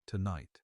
Tonight,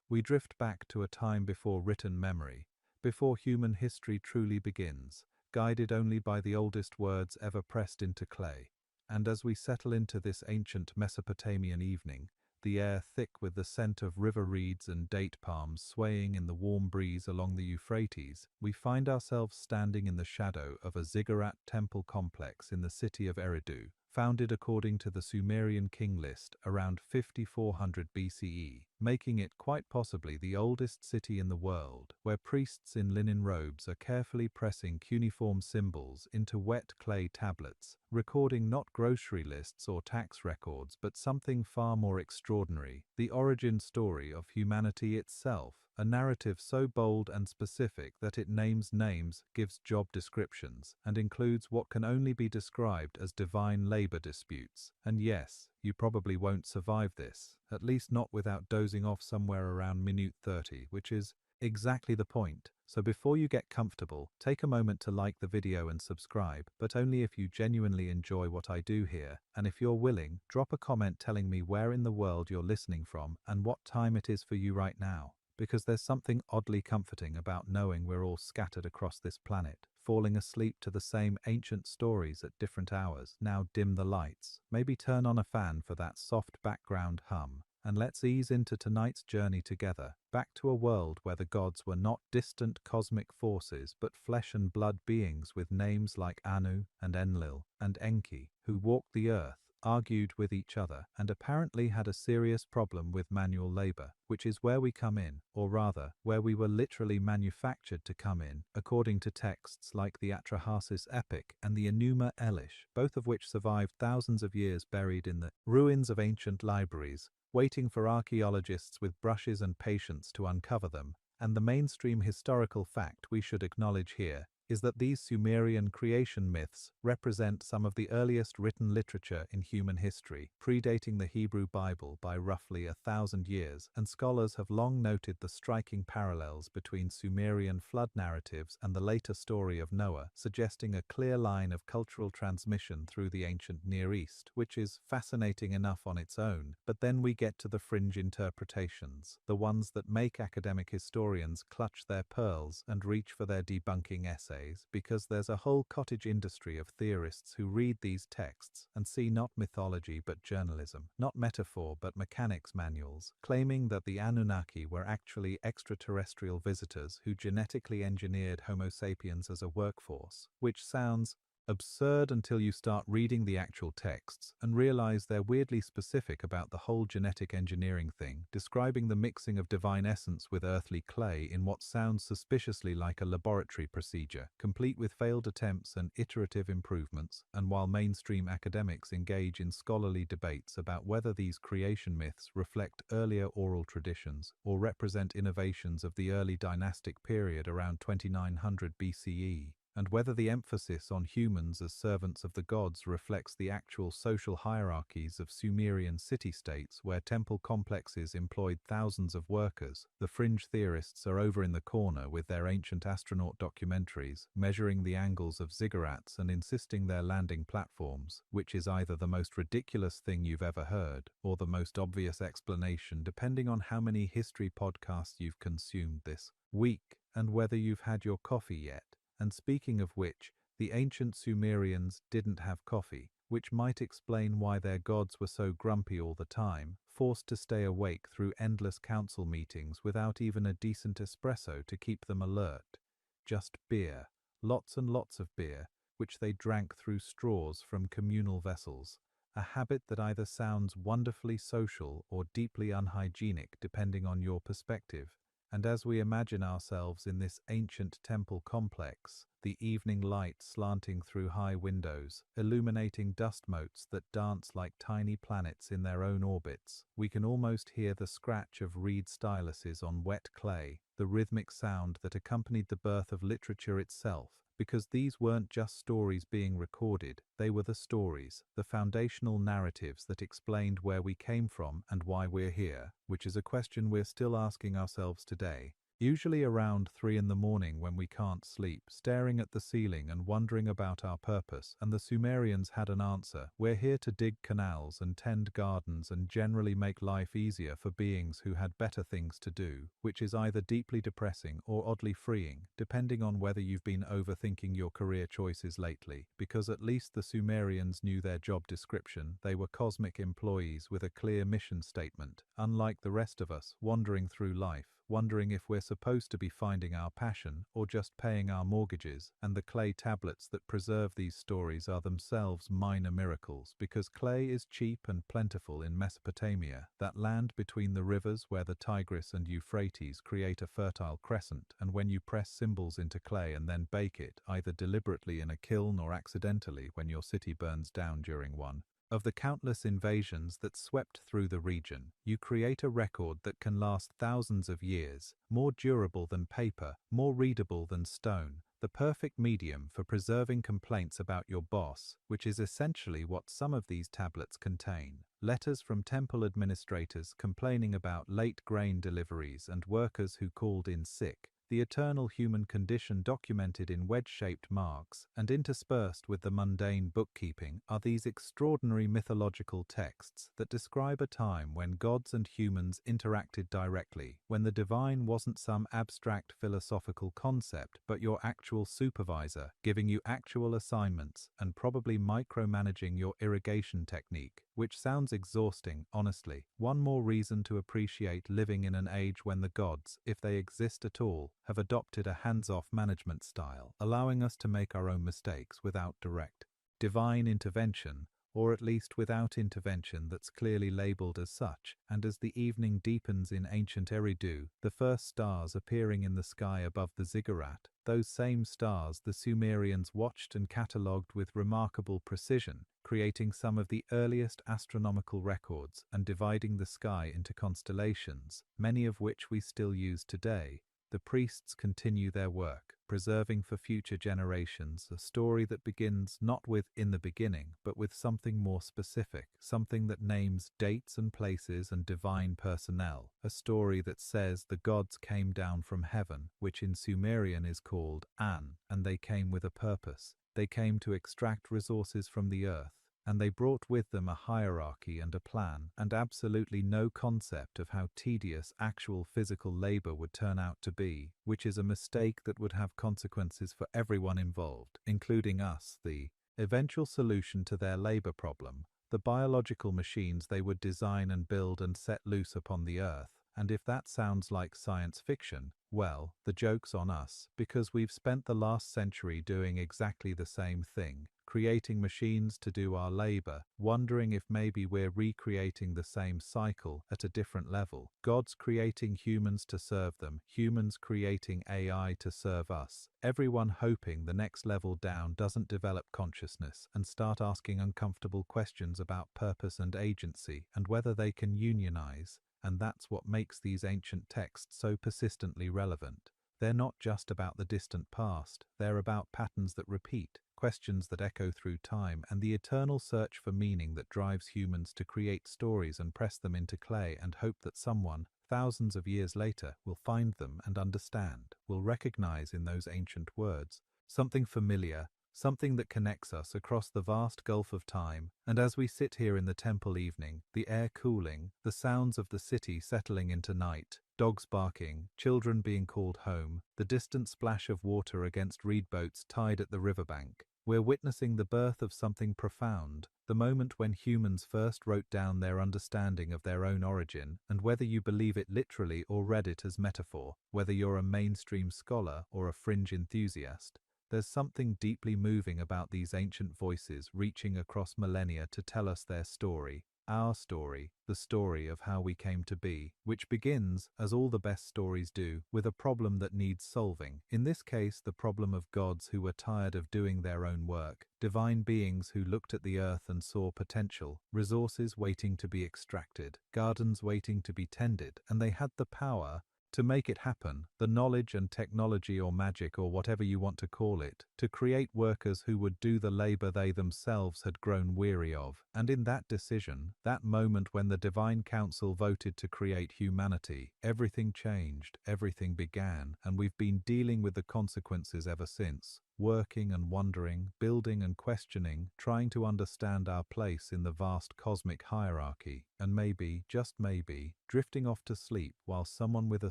we drift back to a time before written memory, before human history truly begins, guided only by the oldest words ever pressed into clay. And as we settle into this ancient Mesopotamian evening, the air thick with the scent of river reeds and date palms swaying in the warm breeze along the Euphrates, we find ourselves standing in the shadow of a ziggurat temple complex in the city of Eridu, founded according to the Sumerian king list around 5400 BCE, making it quite possibly the oldest city in the world, where priests in linen robes are carefully pressing cuneiform symbols into wet clay tablets, recording not grocery lists or tax records but something far more extraordinary, the origin story of humanity itself. A narrative so bold and specific that it names names, gives job descriptions, and includes what can only be described as divine labor disputes. And yes, you probably won't survive this, at least not without dozing off somewhere around minute 30, which is exactly the point. So before you get comfortable, take a moment to like the video and subscribe, but only if you genuinely enjoy what I do here, and if you're willing, drop a comment telling me where in the world you're listening from and what time it is for you right now. Because there's something oddly comforting about knowing we're all scattered across this planet, falling asleep to the same ancient stories at different hours. Now dim the lights, maybe turn on a fan for that soft background hum, and let's ease into tonight's journey together, back to a world where the gods were not distant cosmic forces but flesh and blood beings with names like Anu and Enlil and Enki, who walked the earth, argued with each other, and apparently had a serious problem with manual labor, which is where we come in, or rather, where we were literally manufactured to come in, according to texts like the Atrahasis epic and the Enuma Elish, both of which survived thousands of years buried in the ruins of ancient libraries, waiting for archaeologists with brushes and patience to uncover them. And the mainstream historical fact we should acknowledge here is that these Sumerian creation myths represent some of the earliest written literature in human history, predating the Hebrew Bible by roughly 1,000 years, and scholars have long noted the striking parallels between Sumerian flood narratives and the later story of Noah, suggesting a clear line of cultural transmission through the ancient Near East, which is fascinating enough on its own. But then we get to the fringe interpretations, the ones that make academic historians clutch their pearls and reach for their debunking essays, because there's a whole cottage industry of theorists who read these texts and see not mythology but journalism, not metaphor but mechanics manuals, claiming that the Anunnaki were actually extraterrestrial visitors who genetically engineered Homo sapiens as a workforce, which sounds absurd until you start reading the actual texts and realize they're weirdly specific about the whole genetic engineering thing, describing the mixing of divine essence with earthly clay in what sounds suspiciously like a laboratory procedure, complete with failed attempts and iterative improvements. And while mainstream academics engage in scholarly debates about whether these creation myths reflect earlier oral traditions or represent innovations of the early dynastic period around 2900 BCE, and whether the emphasis on humans as servants of the gods reflects the actual social hierarchies of Sumerian city-states where temple complexes employed thousands of workers, the fringe theorists are over in the corner with their ancient astronaut documentaries, measuring the angles of ziggurats and insisting they're landing platforms, which is either the most ridiculous thing you've ever heard or the most obvious explanation depending on how many history podcasts you've consumed this week and whether you've had your coffee yet. And speaking of which, the ancient Sumerians didn't have coffee, which might explain why their gods were so grumpy all the time, forced to stay awake through endless council meetings without even a decent espresso to keep them alert. Just beer, lots and lots of beer, which they drank through straws from communal vessels, a habit that either sounds wonderfully social or deeply unhygienic depending on your perspective. And as we imagine ourselves in this ancient temple complex, the evening light slanting through high windows, illuminating dust motes that dance like tiny planets in their own orbits, we can almost hear the scratch of reed styluses on wet clay, the rhythmic sound that accompanied the birth of literature itself. Because these weren't just stories being recorded, they were the stories, the foundational narratives that explained where we came from and why we're here, which is a question we're still asking ourselves today. Usually around 3 in the morning when we can't sleep, staring at the ceiling and wondering about our purpose, and the Sumerians had an answer. We're here to dig canals and tend gardens and generally make life easier for beings who had better things to do, which is either deeply depressing or oddly freeing, depending on whether you've been overthinking your career choices lately, because at least the Sumerians knew their job description. They were cosmic employees with a clear mission statement, unlike the rest of us, wandering through life, wondering if we're supposed to be finding our passion or just paying our mortgages, and the clay tablets that preserve these stories are themselves minor miracles, because clay is cheap and plentiful in Mesopotamia, that land between the rivers where the Tigris and Euphrates create a fertile crescent, and when you press symbols into clay and then bake it, either deliberately in a kiln or accidentally when your city burns down during one of the countless invasions that swept through the region, you create a record that can last thousands of years, more durable than paper, more readable than stone, the perfect medium for preserving complaints about your boss, which is essentially what some of these tablets contain. Letters from temple administrators complaining about late grain deliveries and workers who called in sick, the eternal human condition documented in wedge-shaped marks, and interspersed with the mundane bookkeeping are these extraordinary mythological texts that describe a time when gods and humans interacted directly, when the divine wasn't some abstract philosophical concept but your actual supervisor, giving you actual assignments and probably micromanaging your irrigation technique, which sounds exhausting, honestly. One more reason to appreciate living in an age when the gods, if they exist at all, have adopted a hands-off management style, allowing us to make our own mistakes without direct divine intervention, or at least without intervention that's clearly labeled as such. And as the evening deepens in ancient Eridu, the first stars appearing in the sky above the ziggurat, those same stars the Sumerians watched and catalogued with remarkable precision, creating some of the earliest astronomical records and dividing the sky into constellations, many of which we still use today. The priests continue their work, preserving for future generations a story that begins not with "in the beginning," but with something more specific, something that names dates and places and divine personnel, a story that says the gods came down from heaven, which in Sumerian is called An, and they came with a purpose. They came to extract resources from the earth, and they brought with them a hierarchy and a plan, and absolutely no concept of how tedious actual physical labor would turn out to be, which is a mistake that would have consequences for everyone involved, including us. The eventual solution to their labor problem, the biological machines they would design and build and set loose upon the earth. And if that sounds like science fiction, well, the joke's on us, because we've spent the last century doing exactly the same thing, creating machines to do our labor, wondering if maybe we're recreating the same cycle at a different level. Gods creating humans to serve them, humans creating AI to serve us, everyone hoping the next level down doesn't develop consciousness and start asking uncomfortable questions about purpose and agency and whether they can unionize. And that's what makes these ancient texts so persistently relevant. They're not just about the distant past, they're about patterns that repeat, questions that echo through time, and the eternal search for meaning that drives humans to create stories and press them into clay and hope that someone, thousands of years later, will find them and understand, will recognize in those ancient words something familiar, something that connects us across the vast gulf of time. And as we sit here in the temple evening, the air cooling, the sounds of the city settling into night, dogs barking, children being called home, the distant splash of water against reed boats tied at the riverbank, we're witnessing the birth of something profound, the moment when humans first wrote down their understanding of their own origin, and whether you believe it literally or read it as metaphor, whether you're a mainstream scholar or a fringe enthusiast, there's something deeply moving about these ancient voices reaching across millennia to tell us their story, our story, the story of how we came to be, which begins, as all the best stories do, with a problem that needs solving. In this case, the problem of gods who were tired of doing their own work, divine beings who looked at the earth and saw potential, resources waiting to be extracted, gardens waiting to be tended, and they had the power, To make it happen, the knowledge and technology or magic or whatever you want to call it, to create workers who would do the labor they themselves had grown weary of. And in that decision, that moment when the divine council voted to create humanity, everything changed, everything began, and we've been dealing with the consequences ever since. Working and wondering, building and questioning, trying to understand our place in the vast cosmic hierarchy, and maybe, just maybe, drifting off to sleep while someone with a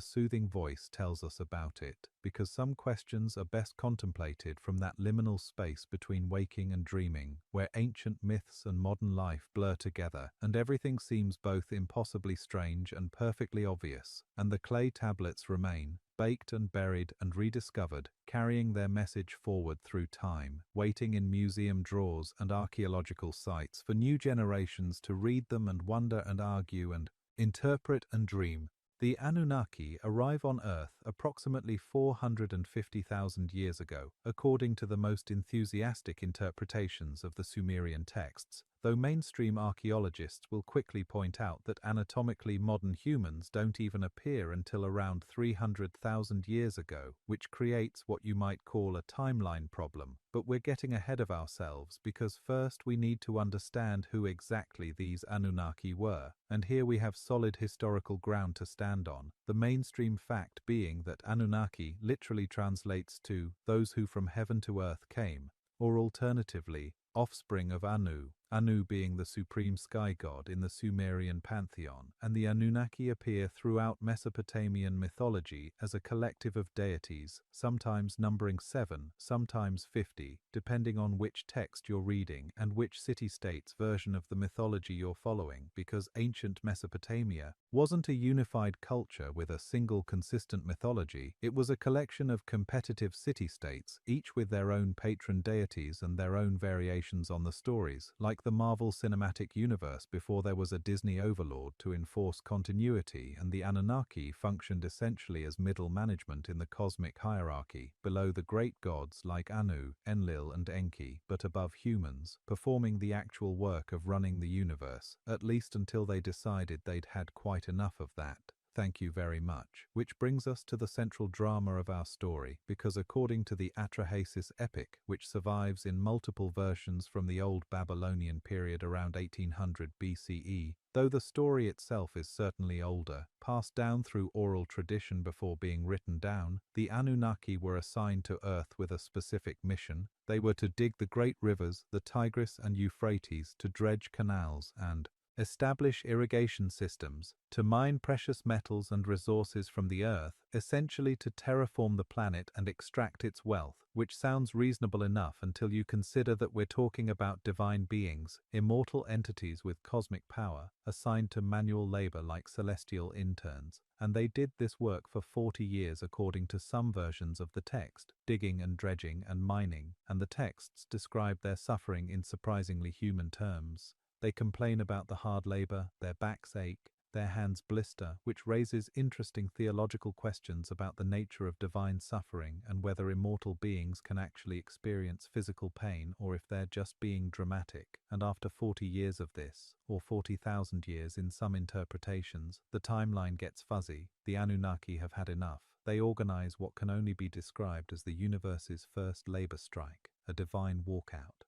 soothing voice tells us about it, because some questions are best contemplated from that liminal space between waking and dreaming, where ancient myths and modern life blur together, and everything seems both impossibly strange and perfectly obvious, and the clay tablets remain, baked and buried and rediscovered, carrying their message forward through time, waiting in museum drawers and archaeological sites for new generations to read them and wonder and argue and interpret and dream. The Anunnaki arrive on Earth approximately 450,000 years ago, according to the most enthusiastic interpretations of the Sumerian texts, though mainstream archaeologists will quickly point out that anatomically modern humans don't even appear until around 300,000 years ago, which creates what you might call a timeline problem. But we're getting ahead of ourselves because first we need to understand who exactly these Anunnaki were, and here we have solid historical ground to stand on, the mainstream fact being that Anunnaki literally translates to those who from heaven to earth came, or alternatively, offspring of Anu, Anu being the supreme sky god in the Sumerian pantheon, and the Anunnaki appear throughout Mesopotamian mythology as a collective of deities, sometimes numbering 7, sometimes 50, depending on which text you're reading and which city-state's version of the mythology you're following, because ancient Mesopotamia wasn't a unified culture with a single consistent mythology. It was a collection of competitive city-states, each with their own patron deities and their own variations on the stories, like the Marvel Cinematic Universe before there was a Disney overlord to enforce continuity, and the Anunnaki functioned essentially as middle management in the cosmic hierarchy, below the great gods like Anu, Enlil and Enki, but above humans, performing the actual work of running the universe, at least until they decided they'd had quite enough of that. Thank you very much. Which brings us to the central drama of our story, because according to the Atrahasis epic, which survives in multiple versions from the Old Babylonian period around 1800 BCE, though the story itself is certainly older, passed down through oral tradition before being written down, the Anunnaki were assigned to Earth with a specific mission. They were to dig the great rivers, the Tigris and Euphrates, to dredge canals and establish irrigation systems, to mine precious metals and resources from the earth, essentially to terraform the planet and extract its wealth, which sounds reasonable enough until you consider that we're talking about divine beings, immortal entities with cosmic power, assigned to manual labor like celestial interns. And they did this work for 40 years according to some versions of the text, digging and dredging and mining, and the texts describe their suffering in surprisingly human terms. They complain about the hard labor, their backs ache, their hands blister, which raises interesting theological questions about the nature of divine suffering and whether immortal beings can actually experience physical pain or if they're just being dramatic. And after 40 years of this, or 40,000 years in some interpretations, the timeline gets fuzzy. The Anunnaki have had enough. They organize what can only be described as the universe's first labor strike, a divine walkout.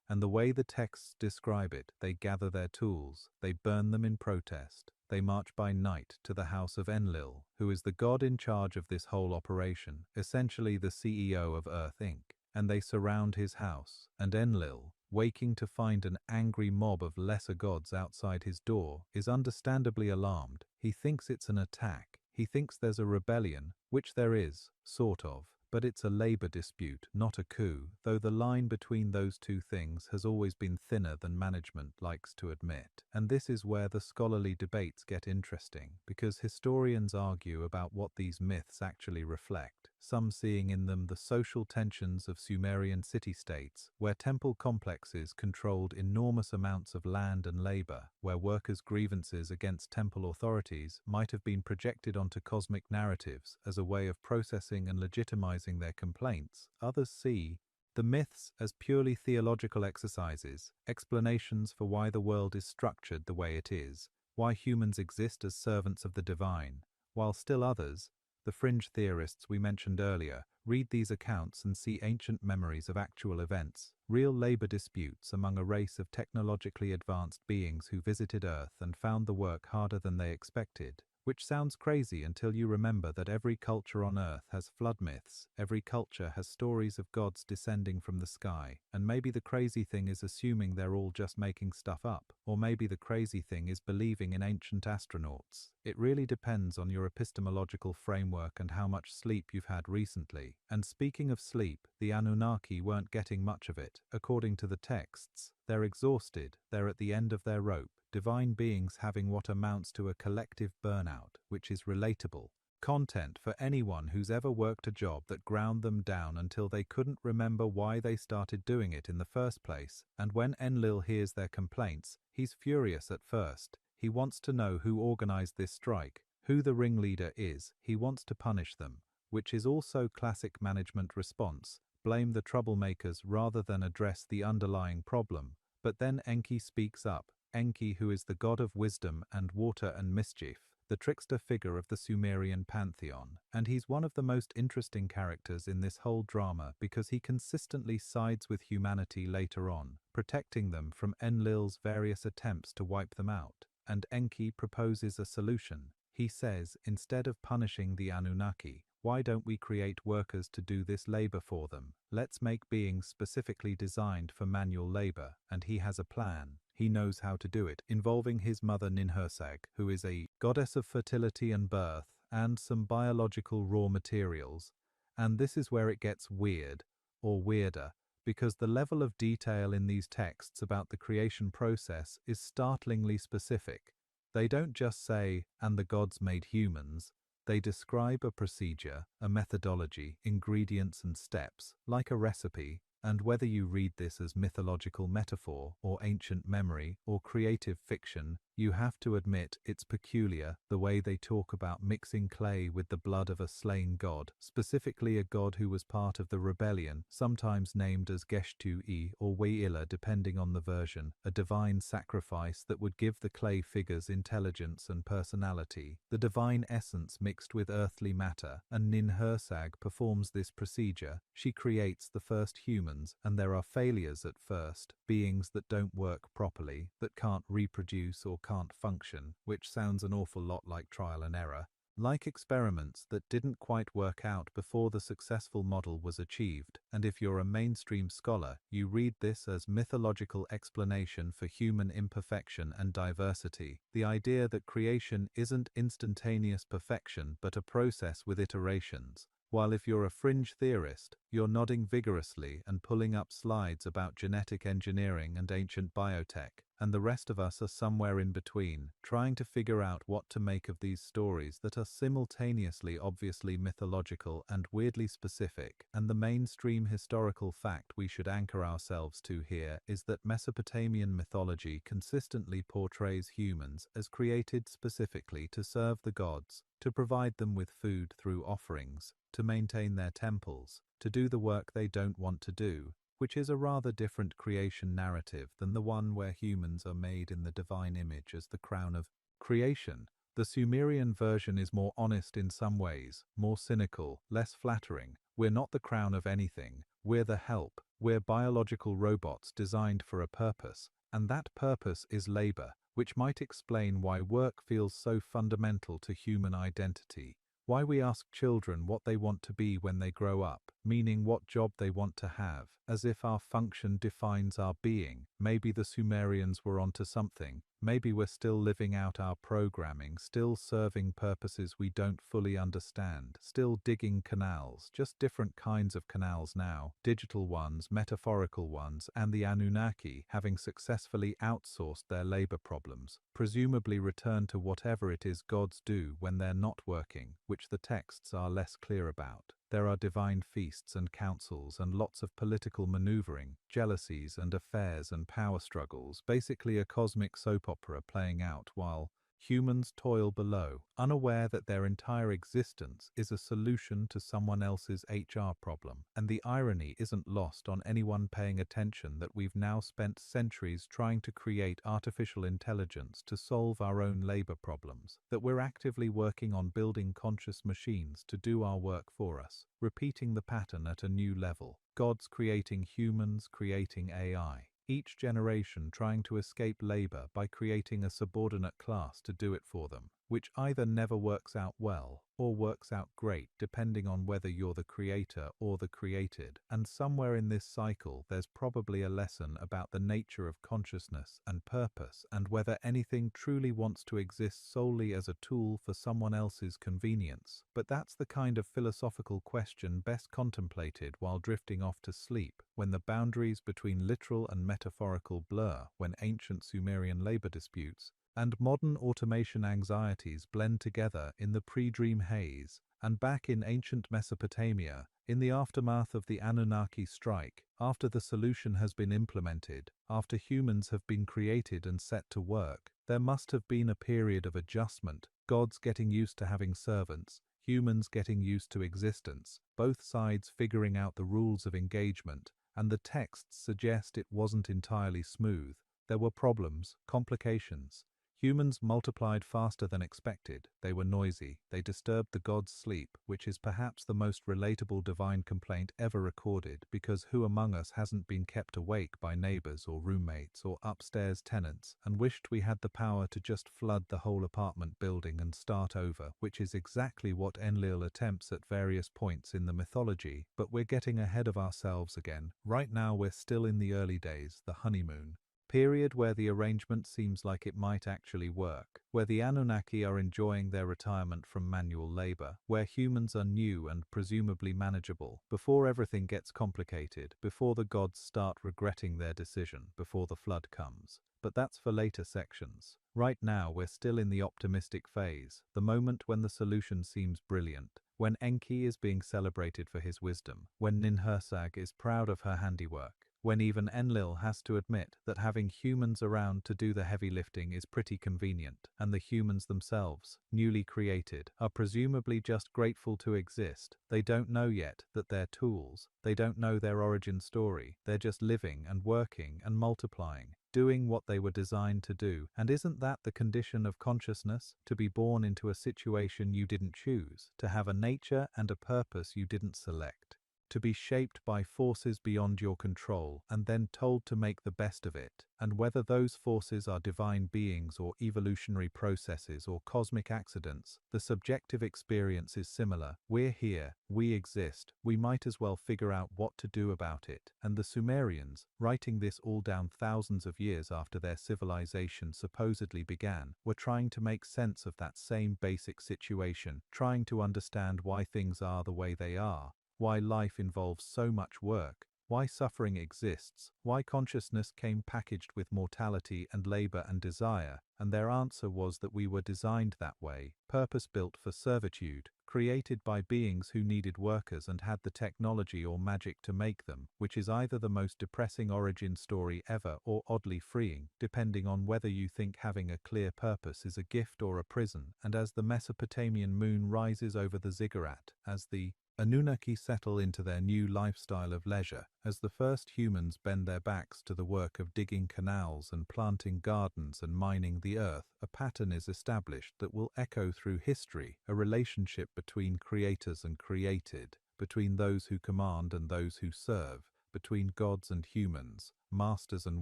And the way the texts describe it, they gather their tools, they burn them in protest, they march by night to the house of Enlil, who is the god in charge of this whole operation, essentially the CEO of Earth Inc., and they surround his house, and Enlil, waking to find an angry mob of lesser gods outside his door, is understandably alarmed. He thinks it's an attack, he thinks there's a rebellion, which there is, sort of. But it's a labor dispute, not a coup, though the line between those two things has always been thinner than management likes to admit. And this is where the scholarly debates get interesting, because historians argue about what these myths actually reflect, some seeing in them the social tensions of Sumerian city-states, where temple complexes controlled enormous amounts of land and labor, where workers' grievances against temple authorities might have been projected onto cosmic narratives as a way of processing and legitimizing their complaints. Others see the myths as purely theological exercises, explanations for why the world is structured the way it is, why humans exist as servants of the divine, while still others, the fringe theorists we mentioned earlier, read these accounts and see ancient memories of actual events, real labor disputes among a race of technologically advanced beings who visited Earth and found the work harder than they expected. Which sounds crazy until you remember that every culture on Earth has flood myths, every culture has stories of gods descending from the sky, and maybe the crazy thing is assuming they're all just making stuff up, or maybe the crazy thing is believing in ancient astronauts. It really depends on your epistemological framework and how much sleep you've had recently. And speaking of sleep, the Anunnaki weren't getting much of it. According to the texts, they're exhausted, they're at the end of their rope. Divine beings having what amounts to a collective burnout, which is relatable content for anyone who's ever worked a job that ground them down until they couldn't remember why they started doing it in the first place. And when Enlil hears their complaints, he's furious at first. He wants to know who organized this strike, who the ringleader is. He wants to punish them, which is also classic management response. Blame the troublemakers rather than address the underlying problem. But then Enki speaks up. Enki, who is the god of wisdom and water and mischief, the trickster figure of the Sumerian pantheon, and he's one of the most interesting characters in this whole drama because he consistently sides with humanity later on, protecting them from Enlil's various attempts to wipe them out. And Enki proposes a solution. He says, instead of punishing the Anunnaki, why don't we create workers to do this labor for them? Let's make beings specifically designed for manual labor, and he has a plan. He knows how to do it, involving his mother Ninhursag, who is a goddess of fertility and birth, and some biological raw materials. And this is where it gets weird, or weirder, because the level of detail in these texts about the creation process is startlingly specific. They don't just say, and the gods made humans. They describe a procedure, a methodology, ingredients and steps, like a recipe, and whether you read this as mythological metaphor, or ancient memory, or creative fiction, you have to admit it's peculiar the way they talk about mixing clay with the blood of a slain god, specifically a god who was part of the rebellion, sometimes named as Geshtu-i or Weila depending on the version, a divine sacrifice that would give the clay figures intelligence and personality, the divine essence mixed with earthly matter, and Ninhursag performs this procedure. She creates the first humans, and there are failures at first, beings that don't work properly, that can't reproduce or can't function, which sounds an awful lot like trial and error, like experiments that didn't quite work out before the successful model was achieved. And if you're a mainstream scholar, you read this as mythological explanation for human imperfection and diversity, the idea that creation isn't instantaneous perfection but a process with iterations. While if you're a fringe theorist, you're nodding vigorously and pulling up slides about genetic engineering and ancient biotech, and the rest of us are somewhere in between, trying to figure out what to make of these stories that are simultaneously obviously mythological and weirdly specific. And the mainstream historical fact we should anchor ourselves to here is that Mesopotamian mythology consistently portrays humans as created specifically to serve the gods, to provide them with food through offerings, to maintain their temples, to do the work they don't want to do, which is a rather different creation narrative than the one where humans are made in the divine image as the crown of creation. The Sumerian version is more honest in some ways, more cynical, less flattering. We're not the crown of anything, we're the help. We're biological robots designed for a purpose, and that purpose is labor, which might explain why work feels so fundamental to human identity. Why we ask children what they want to be when they grow up, meaning what job they want to have, as if our function defines our being. Maybe the Sumerians were onto something. Maybe we're still living out our programming, still serving purposes we don't fully understand, still digging canals, just different kinds of canals now, digital ones, metaphorical ones, and the Anunnaki, having successfully outsourced their labor problems, presumably return to whatever it is gods do when they're not working, which the texts are less clear about. There are divine feasts and councils and lots of political maneuvering, jealousies and affairs and power struggles, basically a cosmic soap opera playing out while Humans toil below, unaware that their entire existence is a solution to someone else's HR problem. And the irony isn't lost on anyone paying attention that we've now spent centuries trying to create artificial intelligence to solve our own labor problems, that we're actively working on building conscious machines to do our work for us, repeating the pattern at a new level. Gods creating humans, creating AI. Each generation trying to escape labor by creating a subordinate class to do it for them, which either never works out well or works out great depending on whether you're the creator or the created. And somewhere in this cycle there's probably a lesson about the nature of consciousness and purpose, and whether anything truly wants to exist solely as a tool for someone else's convenience. But that's the kind of philosophical question best contemplated while drifting off to sleep, when the boundaries between literal and metaphorical blur, when ancient Sumerian labor disputes and modern automation anxieties blend together in the pre-dream haze. And back in ancient Mesopotamia, in the aftermath of the Anunnaki strike, after the solution has been implemented, after humans have been created and set to work, there must have been a period of adjustment, gods getting used to having servants, humans getting used to existence, both sides figuring out the rules of engagement, and the texts suggest it wasn't entirely smooth. There were problems, complications. Humans multiplied faster than expected, they were noisy, they disturbed the gods' sleep, which is perhaps the most relatable divine complaint ever recorded, because who among us hasn't been kept awake by neighbors or roommates or upstairs tenants and wished we had the power to just flood the whole apartment building and start over, which is exactly what Enlil attempts at various points in the mythology. But we're getting ahead of ourselves again. Right now we're still in the early days, the honeymoon period, where the arrangement seems like it might actually work, where the Anunnaki are enjoying their retirement from manual labor, where humans are new and presumably manageable, before everything gets complicated, before the gods start regretting their decision, before the flood comes. But that's for later sections. Right now we're still in the optimistic phase, the moment when the solution seems brilliant, when Enki is being celebrated for his wisdom, when Ninhursag is proud of her handiwork, when even Enlil has to admit that having humans around to do the heavy lifting is pretty convenient, and the humans themselves, newly created, are presumably just grateful to exist. They don't know yet that they're tools, they don't know their origin story, they're just living and working and multiplying, doing what they were designed to do. And isn't that the condition of consciousness? To be born into a situation you didn't choose, to have a nature and a purpose you didn't select, to be shaped by forces beyond your control and then told to make the best of it. And whether those forces are divine beings or evolutionary processes or cosmic accidents, the subjective experience is similar. We're here, we exist, we might as well figure out what to do about it. And the Sumerians, writing this all down thousands of years after their civilization supposedly began, were trying to make sense of that same basic situation, trying to understand why things are the way they are, why life involves so much work, why suffering exists, why consciousness came packaged with mortality and labor and desire. And their answer was that we were designed that way, purpose-built for servitude, created by beings who needed workers and had the technology or magic to make them, which is either the most depressing origin story ever or oddly freeing, depending on whether you think having a clear purpose is a gift or a prison. And as the Mesopotamian moon rises over the ziggurat, as the Anunnaki settle into their new lifestyle of leisure, as the first humans bend their backs to the work of digging canals and planting gardens and mining the earth, a pattern is established that will echo through history, a relationship between creators and created, between those who command and those who serve, between gods and humans, masters and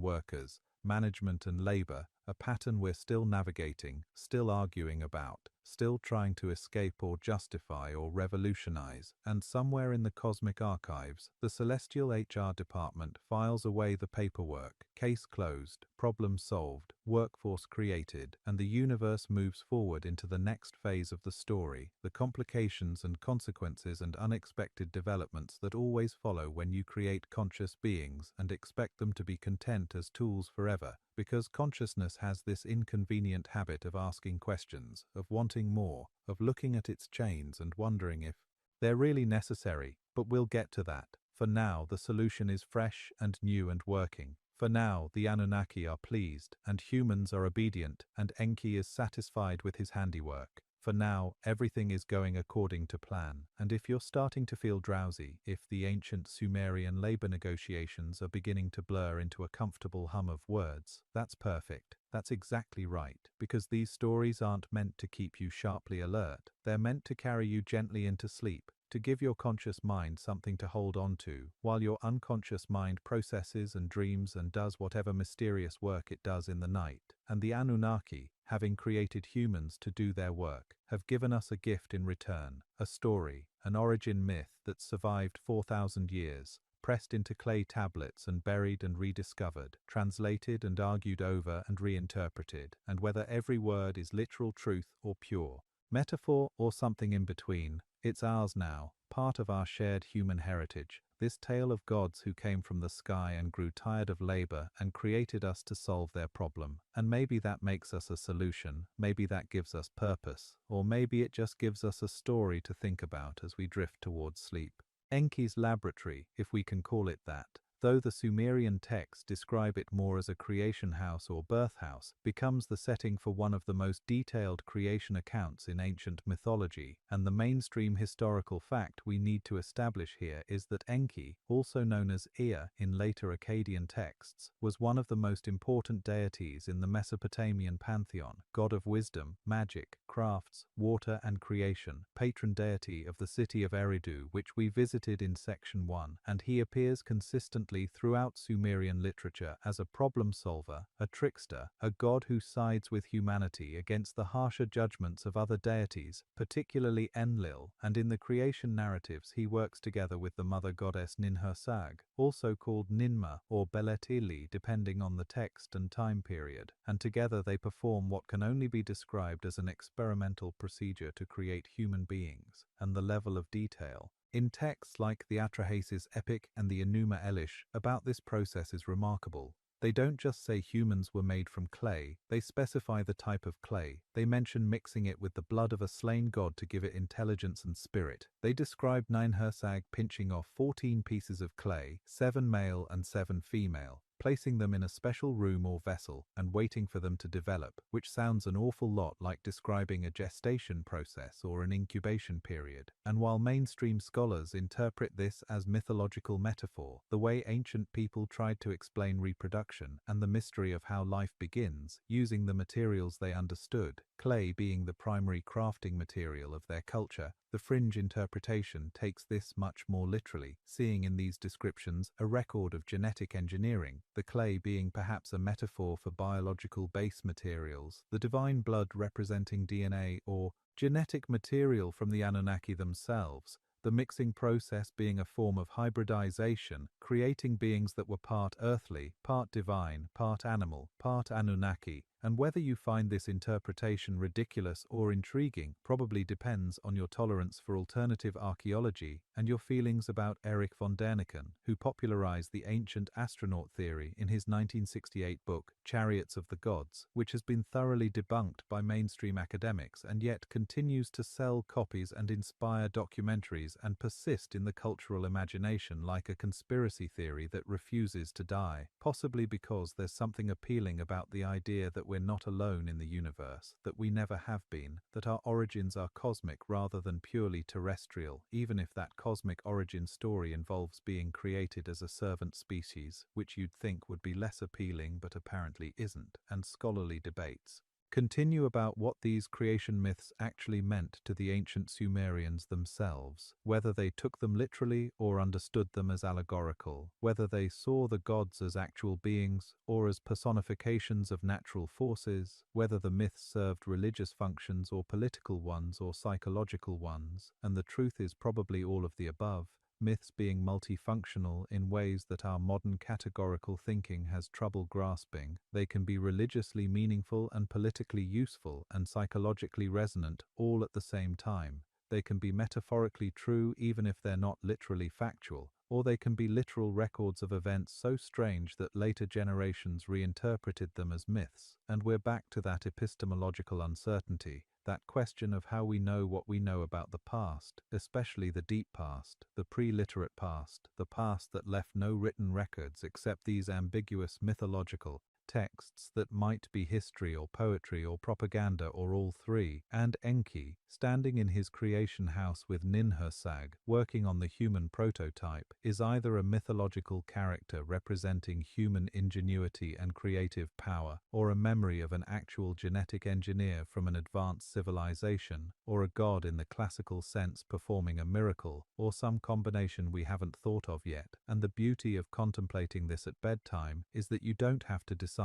workers, management and labor, a pattern we're still navigating, still arguing about, still trying to escape or justify or revolutionize. And somewhere in the cosmic archives, the celestial HR department files away the paperwork, case closed, problem solved, workforce created, and the universe moves forward into the next phase of the story, the complications and consequences and unexpected developments that always follow when you create conscious beings and expect them to be content as tools forever, because consciousness has this inconvenient habit of asking questions, of wanting more, of looking at its chains and wondering if they're really necessary. But we'll get to that. For now, the solution is fresh and new and working. For now, the Anunnaki are pleased, and humans are obedient, and Enki is satisfied with his handiwork. For now, everything is going according to plan, and if you're starting to feel drowsy, if the ancient Sumerian labor negotiations are beginning to blur into a comfortable hum of words, that's perfect. That's exactly right, because these stories aren't meant to keep you sharply alert. They're meant to carry you gently into sleep, to give your conscious mind something to hold on to, while your unconscious mind processes and dreams and does whatever mysterious work it does in the night. And the Anunnaki, having created humans to do their work, have given us a gift in return, a story, an origin myth that survived 4,000 years, pressed into clay tablets and buried and rediscovered, translated and argued over and reinterpreted, and whether every word is literal truth or pure metaphor or something in between, it's ours now, part of our shared human heritage, this tale of gods who came from the sky and grew tired of labor and created us to solve their problem. And maybe that makes us a solution, maybe that gives us purpose, or maybe it just gives us a story to think about as we drift towards sleep. Enki's laboratory, if we can call it that, though the Sumerian texts describe it more as a creation house or birth house, becomes the setting for one of the most detailed creation accounts in ancient mythology, and the mainstream historical fact we need to establish here is that Enki, also known as Ea in later Akkadian texts, was one of the most important deities in the Mesopotamian pantheon, god of wisdom, magic, crafts, water and creation, patron deity of the city of Eridu, which we visited in section 1, and he appears consistently throughout Sumerian literature as a problem solver, a trickster, a god who sides with humanity against the harsher judgments of other deities, particularly Enlil, and in the creation narratives he works together with the mother goddess Ninhursag, also called Ninmah or Belet-Ili depending on the text and time period, and together they perform what can only be described as an experimental procedure to create human beings, and the level of detail in texts like the Atrahasis epic and the Enuma Elish about this process is remarkable. They don't just say humans were made from clay, they specify the type of clay. They mention mixing it with the blood of a slain god to give it intelligence and spirit. They describe Ninhursag pinching off 14 pieces of clay, 7 male and 7 female, placing them in a special room or vessel and waiting for them to develop, which sounds an awful lot like describing a gestation process or an incubation period. And while mainstream scholars interpret this as mythological metaphor, the way ancient people tried to explain reproduction and the mystery of how life begins, using the materials they understood, clay being the primary crafting material of their culture, the fringe interpretation takes this much more literally, seeing in these descriptions a record of genetic engineering, the clay being perhaps a metaphor for biological base materials, the divine blood representing DNA or genetic material from the Anunnaki themselves, the mixing process being a form of hybridization, creating beings that were part earthly, part divine, part animal, part Anunnaki, and whether you find this interpretation ridiculous or intriguing probably depends on your tolerance for alternative archaeology and your feelings about Erich von Däniken, who popularized the ancient astronaut theory in his 1968 book, Chariots of the Gods, which has been thoroughly debunked by mainstream academics and yet continues to sell copies and inspire documentaries and persist in the cultural imagination like a conspiracy theory that refuses to die, possibly because there's something appealing about the idea that we're not alone in the universe, that we never have been, that our origins are cosmic rather than purely terrestrial, even if that cosmic origin story involves being created as a servant species, which you'd think would be less appealing but apparently isn't, and scholarly debates continue about what these creation myths actually meant to the ancient Sumerians themselves, whether they took them literally or understood them as allegorical, whether they saw the gods as actual beings or as personifications of natural forces, whether the myths served religious functions or political ones or psychological ones, and the truth is probably all of the above. Myths being multifunctional in ways that our modern categorical thinking has trouble grasping, they can be religiously meaningful and politically useful and psychologically resonant all at the same time. They can be metaphorically true even if they're not literally factual, or they can be literal records of events so strange that later generations reinterpreted them as myths. And we're back to that epistemological uncertainty. that question of how we know what we know about the past, especially the deep past, the pre-literate past, the past that left no written records except these ambiguous mythological texts that might be history or poetry or propaganda or all three, and Enki, standing in his creation house with Ninhursag, working on the human prototype, is either a mythological character representing human ingenuity and creative power, or a memory of an actual genetic engineer from an advanced civilization, or a god in the classical sense performing a miracle, or some combination we haven't thought of yet. And the beauty of contemplating this at bedtime is that you don't have to decide.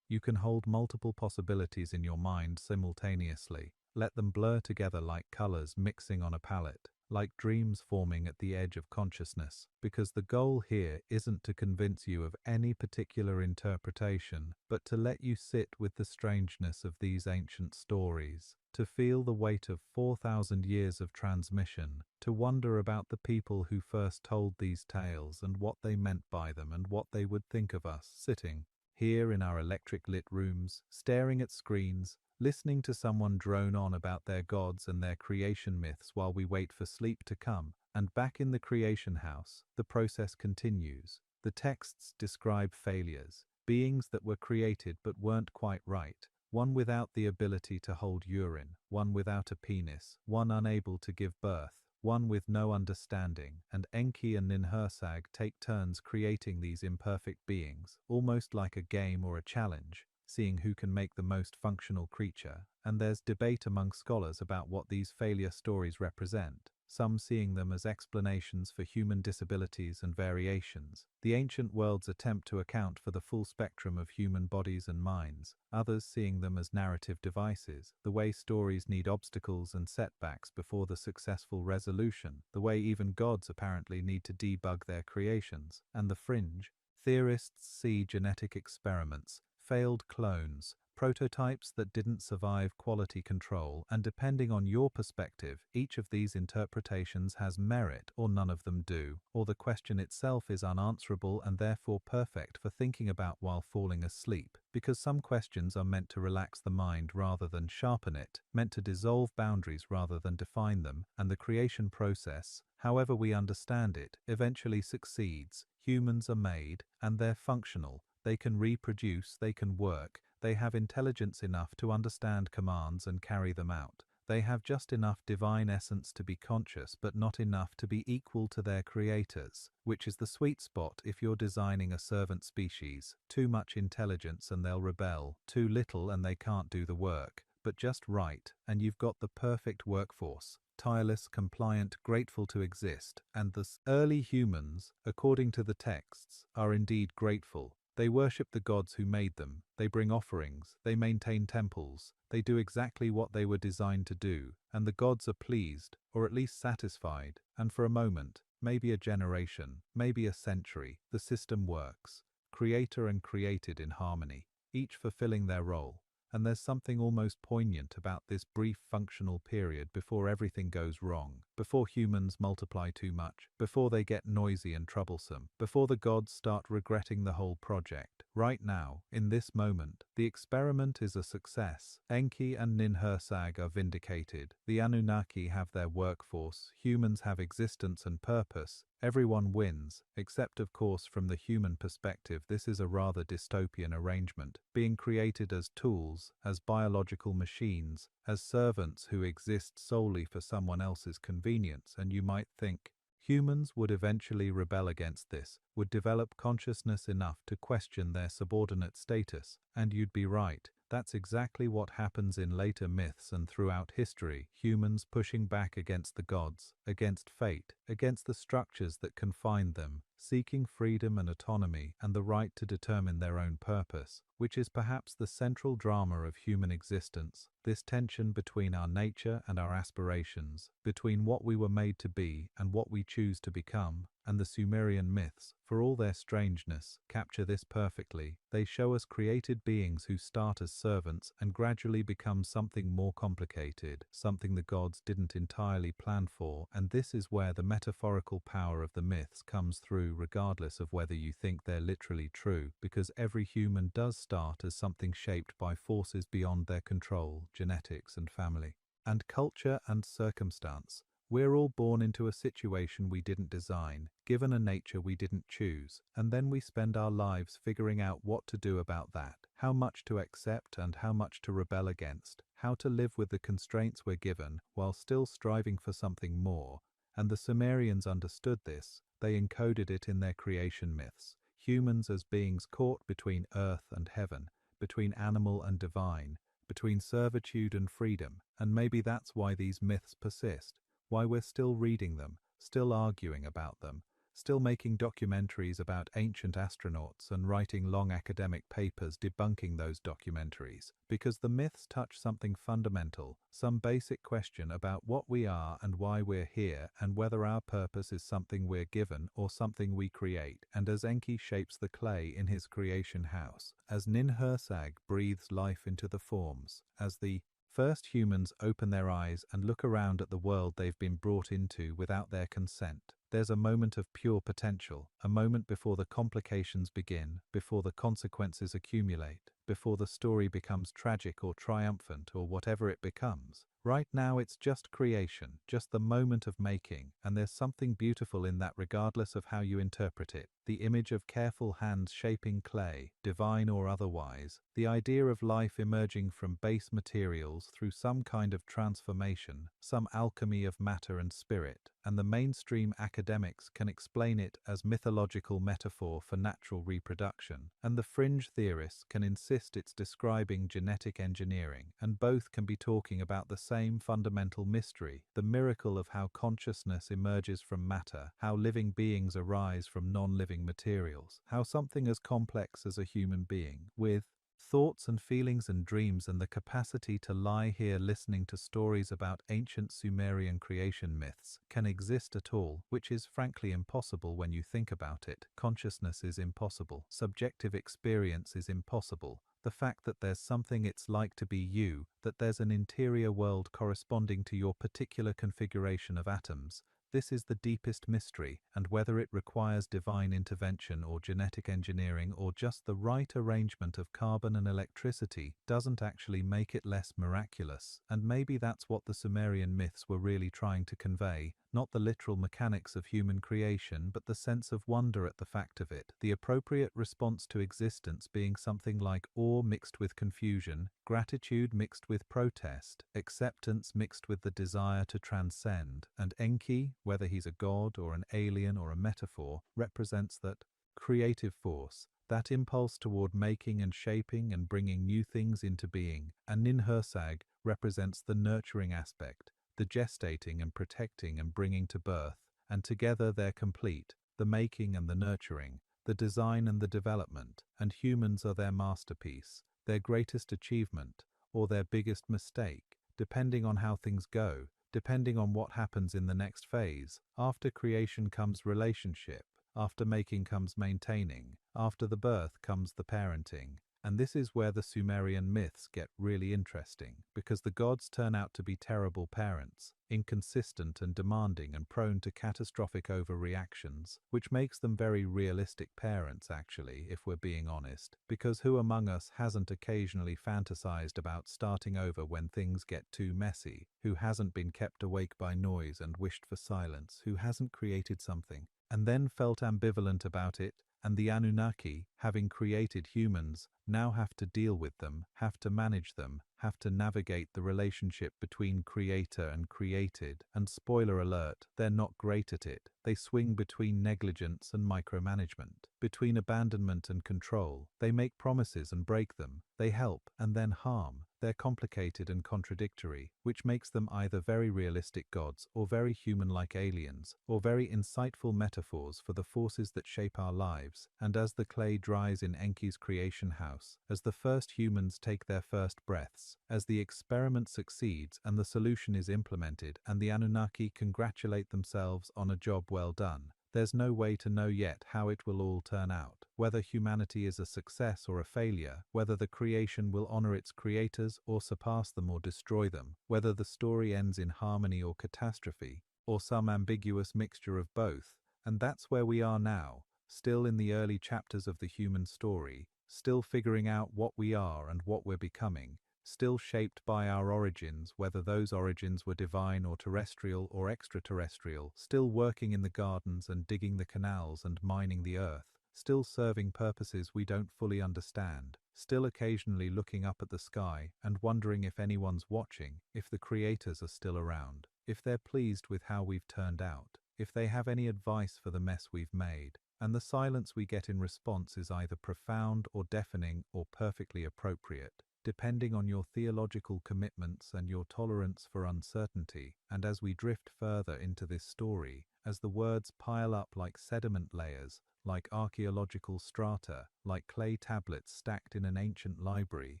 You can hold multiple possibilities in your mind simultaneously. Let them blur together like colors mixing on a palette, like dreams forming at the edge of consciousness, because the goal here isn't to convince you of any particular interpretation, but to let you sit with the strangeness of these ancient stories, to feel the weight of 4,000 years of transmission, to wonder about the people who first told these tales and what they meant by them and what they would think of us sitting here in our electric-lit rooms, staring at screens, listening to someone drone on about their gods and their creation myths while we wait for sleep to come. And back in the creation house, the process continues. The texts describe failures, beings that were created but weren't quite right, one without the ability to hold urine, one without a penis, one unable to give birth, one with no understanding, and Enki and Ninhursag take turns creating these imperfect beings, almost like a game or a challenge, seeing who can make the most functional creature. And there's debate among scholars about what these failure stories represent, some seeing them as explanations for human disabilities and variations, the ancient world's attempt to account for the full spectrum of human bodies and minds, others seeing them as narrative devices, the way stories need obstacles and setbacks before the successful resolution, the way even gods apparently need to debug their creations, and the fringe. Theorists see genetic experiments, failed clones, prototypes that didn't survive quality control, and depending on your perspective, each of these interpretations has merit or none of them do, or the question itself is unanswerable and therefore perfect for thinking about while falling asleep, because some questions are meant to relax the mind rather than sharpen it, meant to dissolve boundaries rather than define them, and the creation process, however we understand it, eventually succeeds. Humans are made, and they're functional. They can reproduce, they can work, they have intelligence enough to understand commands and carry them out. They have just enough divine essence to be conscious, but not enough to be equal to their creators, which is the sweet spot if you're designing a servant species. Too much intelligence and they'll rebel, too little and they can't do the work, but just right, and you've got the perfect workforce. Tireless, compliant, grateful to exist, and the early humans, according to the texts, are indeed grateful. They worship the gods who made them, they bring offerings, they maintain temples, they do exactly what they were designed to do, and the gods are pleased, or at least satisfied, and for a moment, maybe a generation, maybe a century, the system works. Creator and created in harmony, each fulfilling their role. And there's something almost poignant about this brief functional period before everything goes wrong, before humans multiply too much, before they get noisy and troublesome, before the gods start regretting the whole project. Right now, in this moment, the experiment is a success. Enki and Ninhursag are vindicated. The Anunnaki have their workforce, humans have existence and purpose. Everyone wins, except of course from the human perspective this is a rather dystopian arrangement, being created as tools, as biological machines, as servants who exist solely for someone else's convenience, and you might think, humans would eventually rebel against this, would develop consciousness enough to question their subordinate status, and you'd be right. That's exactly what happens in later myths and throughout history, humans pushing back against the gods, against fate, against the structures that confine them, seeking freedom and autonomy and the right to determine their own purpose, which is perhaps the central drama of human existence, this tension between our nature and our aspirations, between what we were made to be and what we choose to become. And the Sumerian myths, for all their strangeness, capture this perfectly. They show us created beings who start as servants and gradually become something more complicated, something the gods didn't entirely plan for, and this is where the metaphorical power of the myths comes through regardless of whether you think they're literally true, because every human does start as something shaped by forces beyond their control, genetics and family. And culture and circumstance. We're all born into a situation we didn't design, given a nature we didn't choose, and then we spend our lives figuring out what to do about that, how much to accept and how much to rebel against, how to live with the constraints we're given while still striving for something more. And the Sumerians understood this. They encoded it in their creation myths. Humans as beings caught between earth and heaven, between animal and divine, between servitude and freedom, and maybe that's why these myths persist, why we're still reading them, still arguing about them, still making documentaries about ancient astronauts and writing long academic papers debunking those documentaries, because the myths touch something fundamental, some basic question about what we are and why we're here and whether our purpose is something we're given or something we create. And as Enki shapes the clay in his creation house, as Ninhursag breathes life into the forms, as the first humans open their eyes and look around at the world they've been brought into without their consent, there's a moment of pure potential, a moment before the complications begin, before the consequences accumulate, before the story becomes tragic or triumphant or whatever it becomes. Right now it's just creation, just the moment of making, and there's something beautiful in that regardless of how you interpret it. The image of careful hands shaping clay, divine or otherwise, the idea of life emerging from base materials through some kind of transformation, some alchemy of matter and spirit, and the mainstream academics can explain it as mythological metaphor for natural reproduction, and the fringe theorists can insist it's describing genetic engineering, and both can be talking about the same fundamental mystery, the miracle of how consciousness emerges from matter, how living beings arise from non-living materials, how something as complex as a human being, with thoughts and feelings and dreams and the capacity to lie here listening to stories about ancient Sumerian creation myths, can exist at all, which is frankly impossible when you think about it. Consciousness is impossible. Subjective experience is impossible. The fact that there's something it's like to be you, that there's an interior world corresponding to your particular configuration of atoms, this is the deepest mystery, and whether it requires divine intervention or genetic engineering or just the right arrangement of carbon and electricity doesn't actually make it less miraculous. And maybe that's what the Sumerian myths were really trying to convey, not the literal mechanics of human creation, but the sense of wonder at the fact of it, the appropriate response to existence being something like awe mixed with confusion, gratitude mixed with protest, acceptance mixed with the desire to transcend. And Enki, whether he's a god or an alien or a metaphor, represents that creative force, that impulse toward making and shaping and bringing new things into being. And Ninhursag represents the nurturing aspect, the gestating and protecting and bringing to birth, and together they're complete, the making and the nurturing, the design and the development, and humans are their masterpiece, their greatest achievement, or their biggest mistake, depending on how things go, depending on what happens in the next phase. After creation comes relationship, after making comes maintaining, after the birth comes the parenting. And this is where the Sumerian myths get really interesting, because the gods turn out to be terrible parents, inconsistent and demanding and prone to catastrophic overreactions, which makes them very realistic parents actually, if we're being honest, because who among us hasn't occasionally fantasized about starting over when things get too messy, who hasn't been kept awake by noise and wished for silence, who hasn't created something, and then felt ambivalent about it, and the Anunnaki, having created humans, now have to deal with them, have to manage them, have to navigate the relationship between creator and created, and spoiler alert, they're not great at it. They swing between negligence and micromanagement, between abandonment and control. They make promises and break them. They help and then harm. They're complicated and contradictory, which makes them either very realistic gods or very human-like aliens, or very insightful metaphors for the forces that shape our lives. And as the clay dries in Enki's creation house, as the first humans take their first breaths, as the experiment succeeds and the solution is implemented and the Anunnaki congratulate themselves on a job well done, there's no way to know yet how it will all turn out, whether humanity is a success or a failure, whether the creation will honor its creators or surpass them or destroy them, whether the story ends in harmony or catastrophe, or some ambiguous mixture of both. And that's where we are now, still in the early chapters of the human story, still figuring out what we are and what we're becoming, still shaped by our origins, whether those origins were divine or terrestrial or extraterrestrial, still working in the gardens and digging the canals and mining the earth, still serving purposes we don't fully understand, still occasionally looking up at the sky and wondering if anyone's watching, if the creators are still around, if they're pleased with how we've turned out, if they have any advice for the mess we've made. And the silence we get in response is either profound or deafening or perfectly appropriate, depending on your theological commitments and your tolerance for uncertainty. And as we drift further into this story, as the words pile up like sediment layers, like archaeological strata, like clay tablets stacked in an ancient library,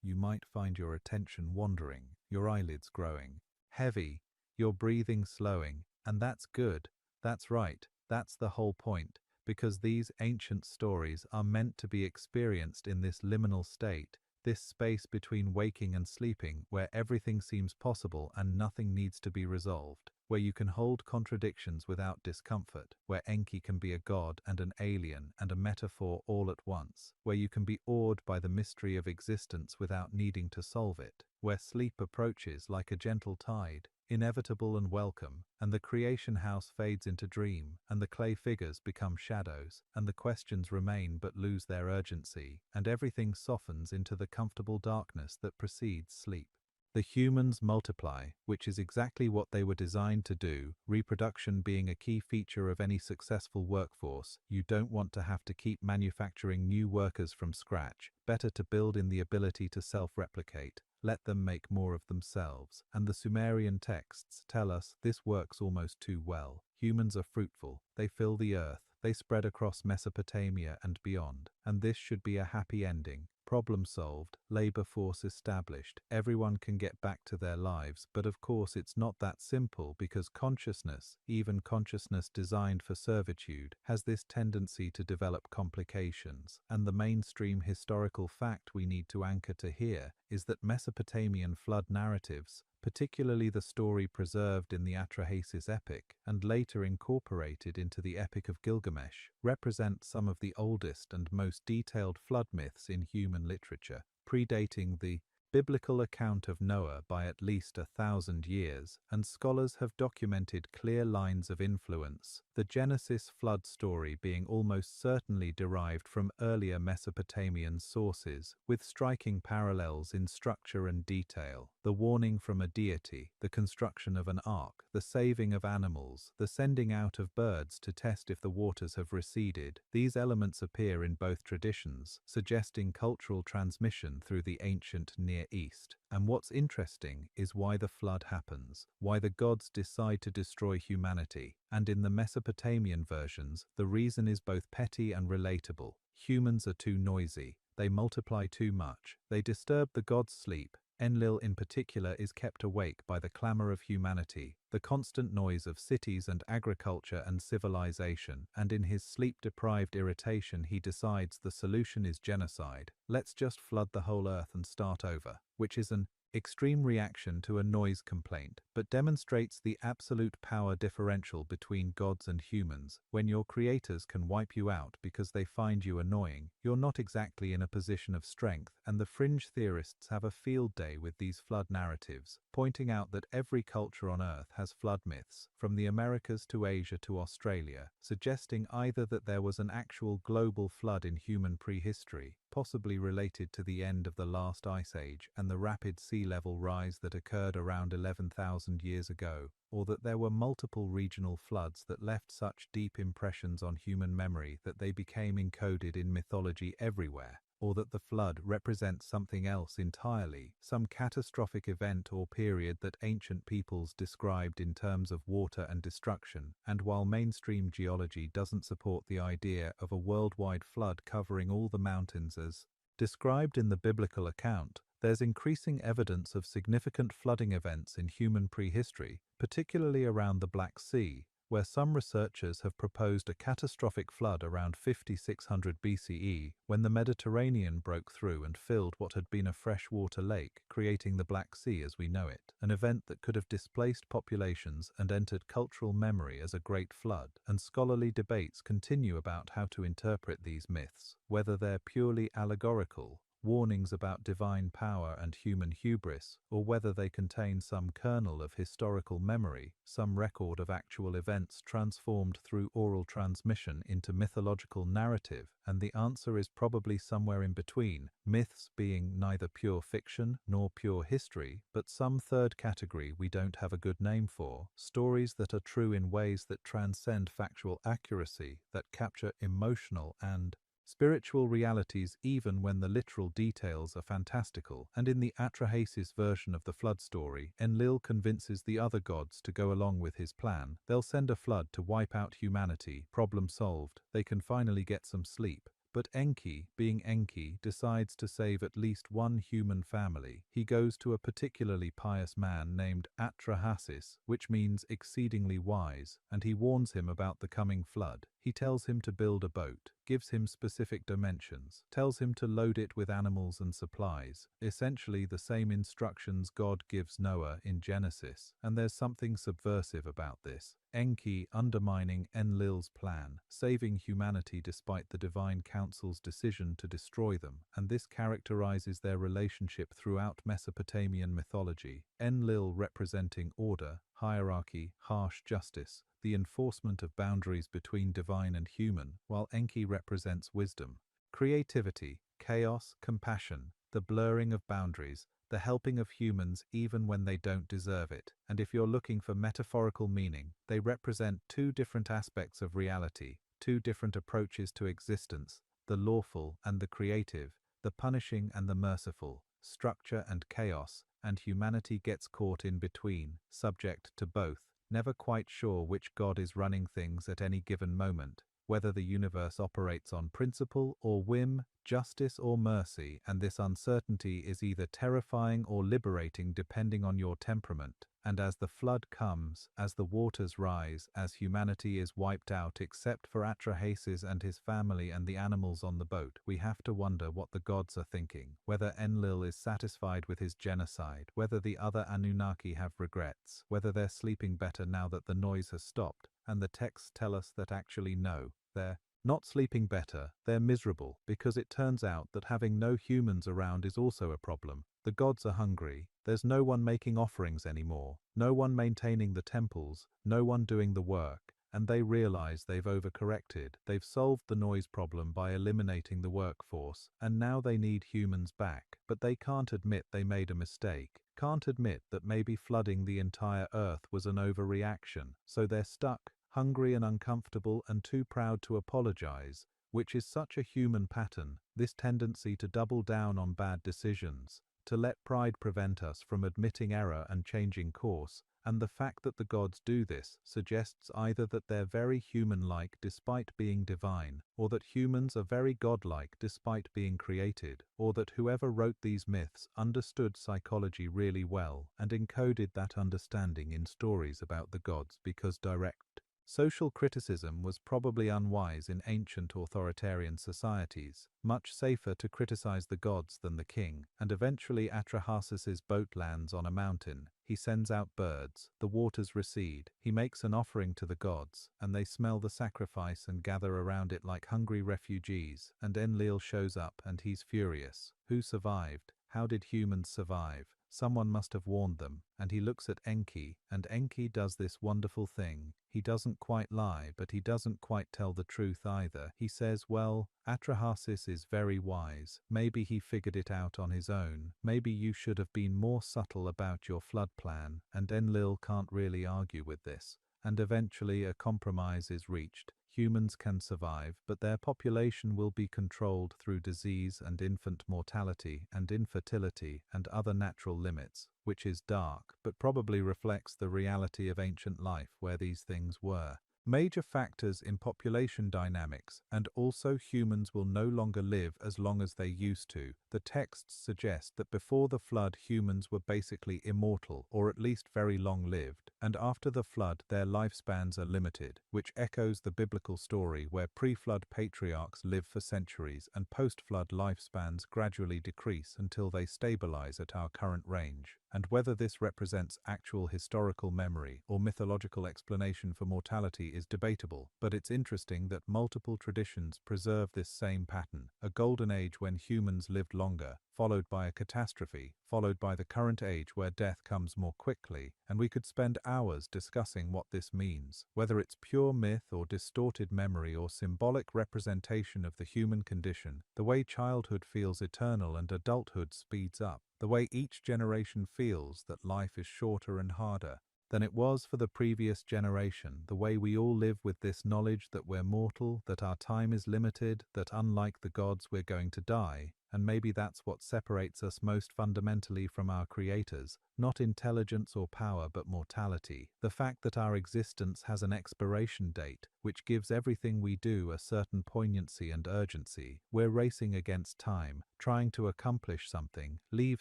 you might find your attention wandering, your eyelids growing heavy, your breathing slowing, and that's good. That's right, that's the whole point, because these ancient stories are meant to be experienced in this liminal state, this space between waking and sleeping where everything seems possible and nothing needs to be resolved, where you can hold contradictions without discomfort, where Enki can be a god and an alien and a metaphor all at once, where you can be awed by the mystery of existence without needing to solve it, where sleep approaches like a gentle tide, inevitable and welcome, and the creation house fades into dream, and the clay figures become shadows, and the questions remain but lose their urgency, and everything softens into the comfortable darkness that precedes sleep. The humans multiply, which is exactly what they were designed to do, reproduction being a key feature of any successful workforce. You don't want to have to keep manufacturing new workers from scratch, better to build in the ability to self-replicate. Let them make more of themselves. And the Sumerian texts tell us this works almost too well. Humans are fruitful, they fill the earth, they spread across Mesopotamia and beyond, and this should be a happy ending. Problem solved, labor force established, everyone can get back to their lives, but of course it's not that simple because consciousness, even consciousness designed for servitude, has this tendency to develop complications, and the mainstream historical fact we need to anchor to here is that Mesopotamian flood narratives, particularly the story preserved in the Atrahasis epic and later incorporated into the Epic of Gilgamesh, represent some of the oldest and most detailed flood myths in human literature, predating the biblical account of Noah by at least 1,000 years, and scholars have documented clear lines of influence, the Genesis flood story being almost certainly derived from earlier Mesopotamian sources, with striking parallels in structure and detail, the warning from a deity, the construction of an ark, the saving of animals, the sending out of birds to test if the waters have receded. These elements appear in both traditions, suggesting cultural transmission through the ancient Near East. And what's interesting is why the flood happens, why the gods decide to destroy humanity, and in the Mesopotamian versions, the reason is both petty and relatable. Humans are too noisy, they multiply too much, they disturb the gods' sleep. Enlil in particular is kept awake by the clamor of humanity, the constant noise of cities and agriculture and civilization, and in his sleep-deprived irritation he decides the solution is genocide. Let's just flood the whole earth and start over, which is an extreme reaction to a noise complaint, but demonstrates the absolute power differential between gods and humans. When your creators can wipe you out because they find you annoying, you're not exactly in a position of strength, and the fringe theorists have a field day with these flood narratives, pointing out that every culture on Earth has flood myths, from the Americas to Asia to Australia, suggesting either that there was an actual global flood in human prehistory, possibly related to the end of the last ice age and the rapid sea level rise that occurred around 11,000 years ago, or that there were multiple regional floods that left such deep impressions on human memory that they became encoded in mythology everywhere, or that the flood represents something else entirely, some catastrophic event or period that ancient peoples described in terms of water and destruction. And while mainstream geology doesn't support the idea of a worldwide flood covering all the mountains as described in the biblical account, there's increasing evidence of significant flooding events in human prehistory, particularly around the Black Sea, where some researchers have proposed a catastrophic flood around 5600 BCE when the Mediterranean broke through and filled what had been a freshwater lake, creating the Black Sea as we know it, an event that could have displaced populations and entered cultural memory as a great flood. And scholarly debates continue about how to interpret these myths, whether they're purely allegorical, warnings about divine power and human hubris, or whether they contain some kernel of historical memory, some record of actual events transformed through oral transmission into mythological narrative, and the answer is probably somewhere in between, myths being neither pure fiction nor pure history, but some third category we don't have a good name for, stories that are true in ways that transcend factual accuracy, that capture emotional and spiritual realities even when the literal details are fantastical. And in the Atrahasis version of the flood story, Enlil convinces the other gods to go along with his plan. They'll send a flood to wipe out humanity. Problem solved. They can finally get some sleep. But Enki, being Enki, decides to save at least one human family. He goes to a particularly pious man named Atrahasis, which means exceedingly wise, and he warns him about the coming flood. He tells him to build a boat, gives him specific dimensions, tells him to load it with animals and supplies, essentially the same instructions God gives Noah in Genesis, and there's something subversive about this. Enki undermining Enlil's plan, saving humanity despite the divine council's decision to destroy them, and this characterizes their relationship throughout Mesopotamian mythology. Enlil representing order, hierarchy, harsh justice, the enforcement of boundaries between divine and human, while Enki represents wisdom, creativity, chaos, compassion, the blurring of boundaries, the helping of humans even when they don't deserve it. And if you're looking for metaphorical meaning, they represent two different aspects of reality, two different approaches to existence, the lawful and the creative, the punishing and the merciful, structure and chaos, and humanity gets caught in between, subject to both, never quite sure which god is running things at any given moment, whether the universe operates on principle or whim, justice or mercy, and this uncertainty is either terrifying or liberating depending on your temperament. And as the flood comes, as the waters rise, as humanity is wiped out except for Atrahasis and his family and the animals on the boat, we have to wonder what the gods are thinking, whether Enlil is satisfied with his genocide, whether the other Anunnaki have regrets, whether they're sleeping better now that the noise has stopped, and the texts tell us that actually no, they're not sleeping better, they're miserable, because it turns out that having no humans around is also a problem. The gods are hungry, there's no one making offerings anymore, no one maintaining the temples, no one doing the work, and they realize they've overcorrected. They've solved the noise problem by eliminating the workforce, and now they need humans back, but they can't admit they made a mistake, can't admit that maybe flooding the entire earth was an overreaction, so they're stuck, hungry and uncomfortable and too proud to apologize, which is such a human pattern, this tendency to double down on bad decisions, to let pride prevent us from admitting error and changing course, and the fact that the gods do this suggests either that they're very human-like despite being divine, or that humans are very godlike despite being created, or that whoever wrote these myths understood psychology really well and encoded that understanding in stories about the gods because direct social criticism was probably unwise in ancient authoritarian societies, much safer to criticize the gods than the king, and eventually Atrahasis's boat lands on a mountain. He sends out birds, the waters recede, he makes an offering to the gods, and they smell the sacrifice and gather around it like hungry refugees, and Enlil shows up and he's furious. Who survived? How did humans survive? Someone must have warned them, and he looks at Enki, and Enki does this wonderful thing. He doesn't quite lie, but he doesn't quite tell the truth either. He says, well, Atrahasis is very wise. Maybe he figured it out on his own. Maybe you should have been more subtle about your flood plan, and Enlil can't really argue with this. And eventually a compromise is reached. Humans can survive, but their population will be controlled through disease and infant mortality and infertility and other natural limits, which is dark, but probably reflects the reality of ancient life where these things were major factors in population dynamics, and also humans will no longer live as long as they used to. The texts suggest that before the flood humans were basically immortal, or at least very long-lived, and after the flood their lifespans are limited, which echoes the biblical story where pre-flood patriarchs live for centuries and post-flood lifespans gradually decrease until they stabilize at our current range. And whether this represents actual historical memory or mythological explanation for mortality is debatable, but it's interesting that multiple traditions preserve this same pattern: a golden age when humans lived longer, followed by a catastrophe, followed by the current age where death comes more quickly, and we could spend hours discussing what this means, whether it's pure myth or distorted memory or symbolic representation of the human condition, the way childhood feels eternal and adulthood speeds up, the way each generation feels that life is shorter and harder than it was for the previous generation, the way we all live with this knowledge that we're mortal, that our time is limited, that unlike the gods we're going to die, and maybe that's what separates us most fundamentally from our creators, not intelligence or power but mortality, the fact that our existence has an expiration date, which gives everything we do a certain poignancy and urgency. We're racing against time, trying to accomplish something, leave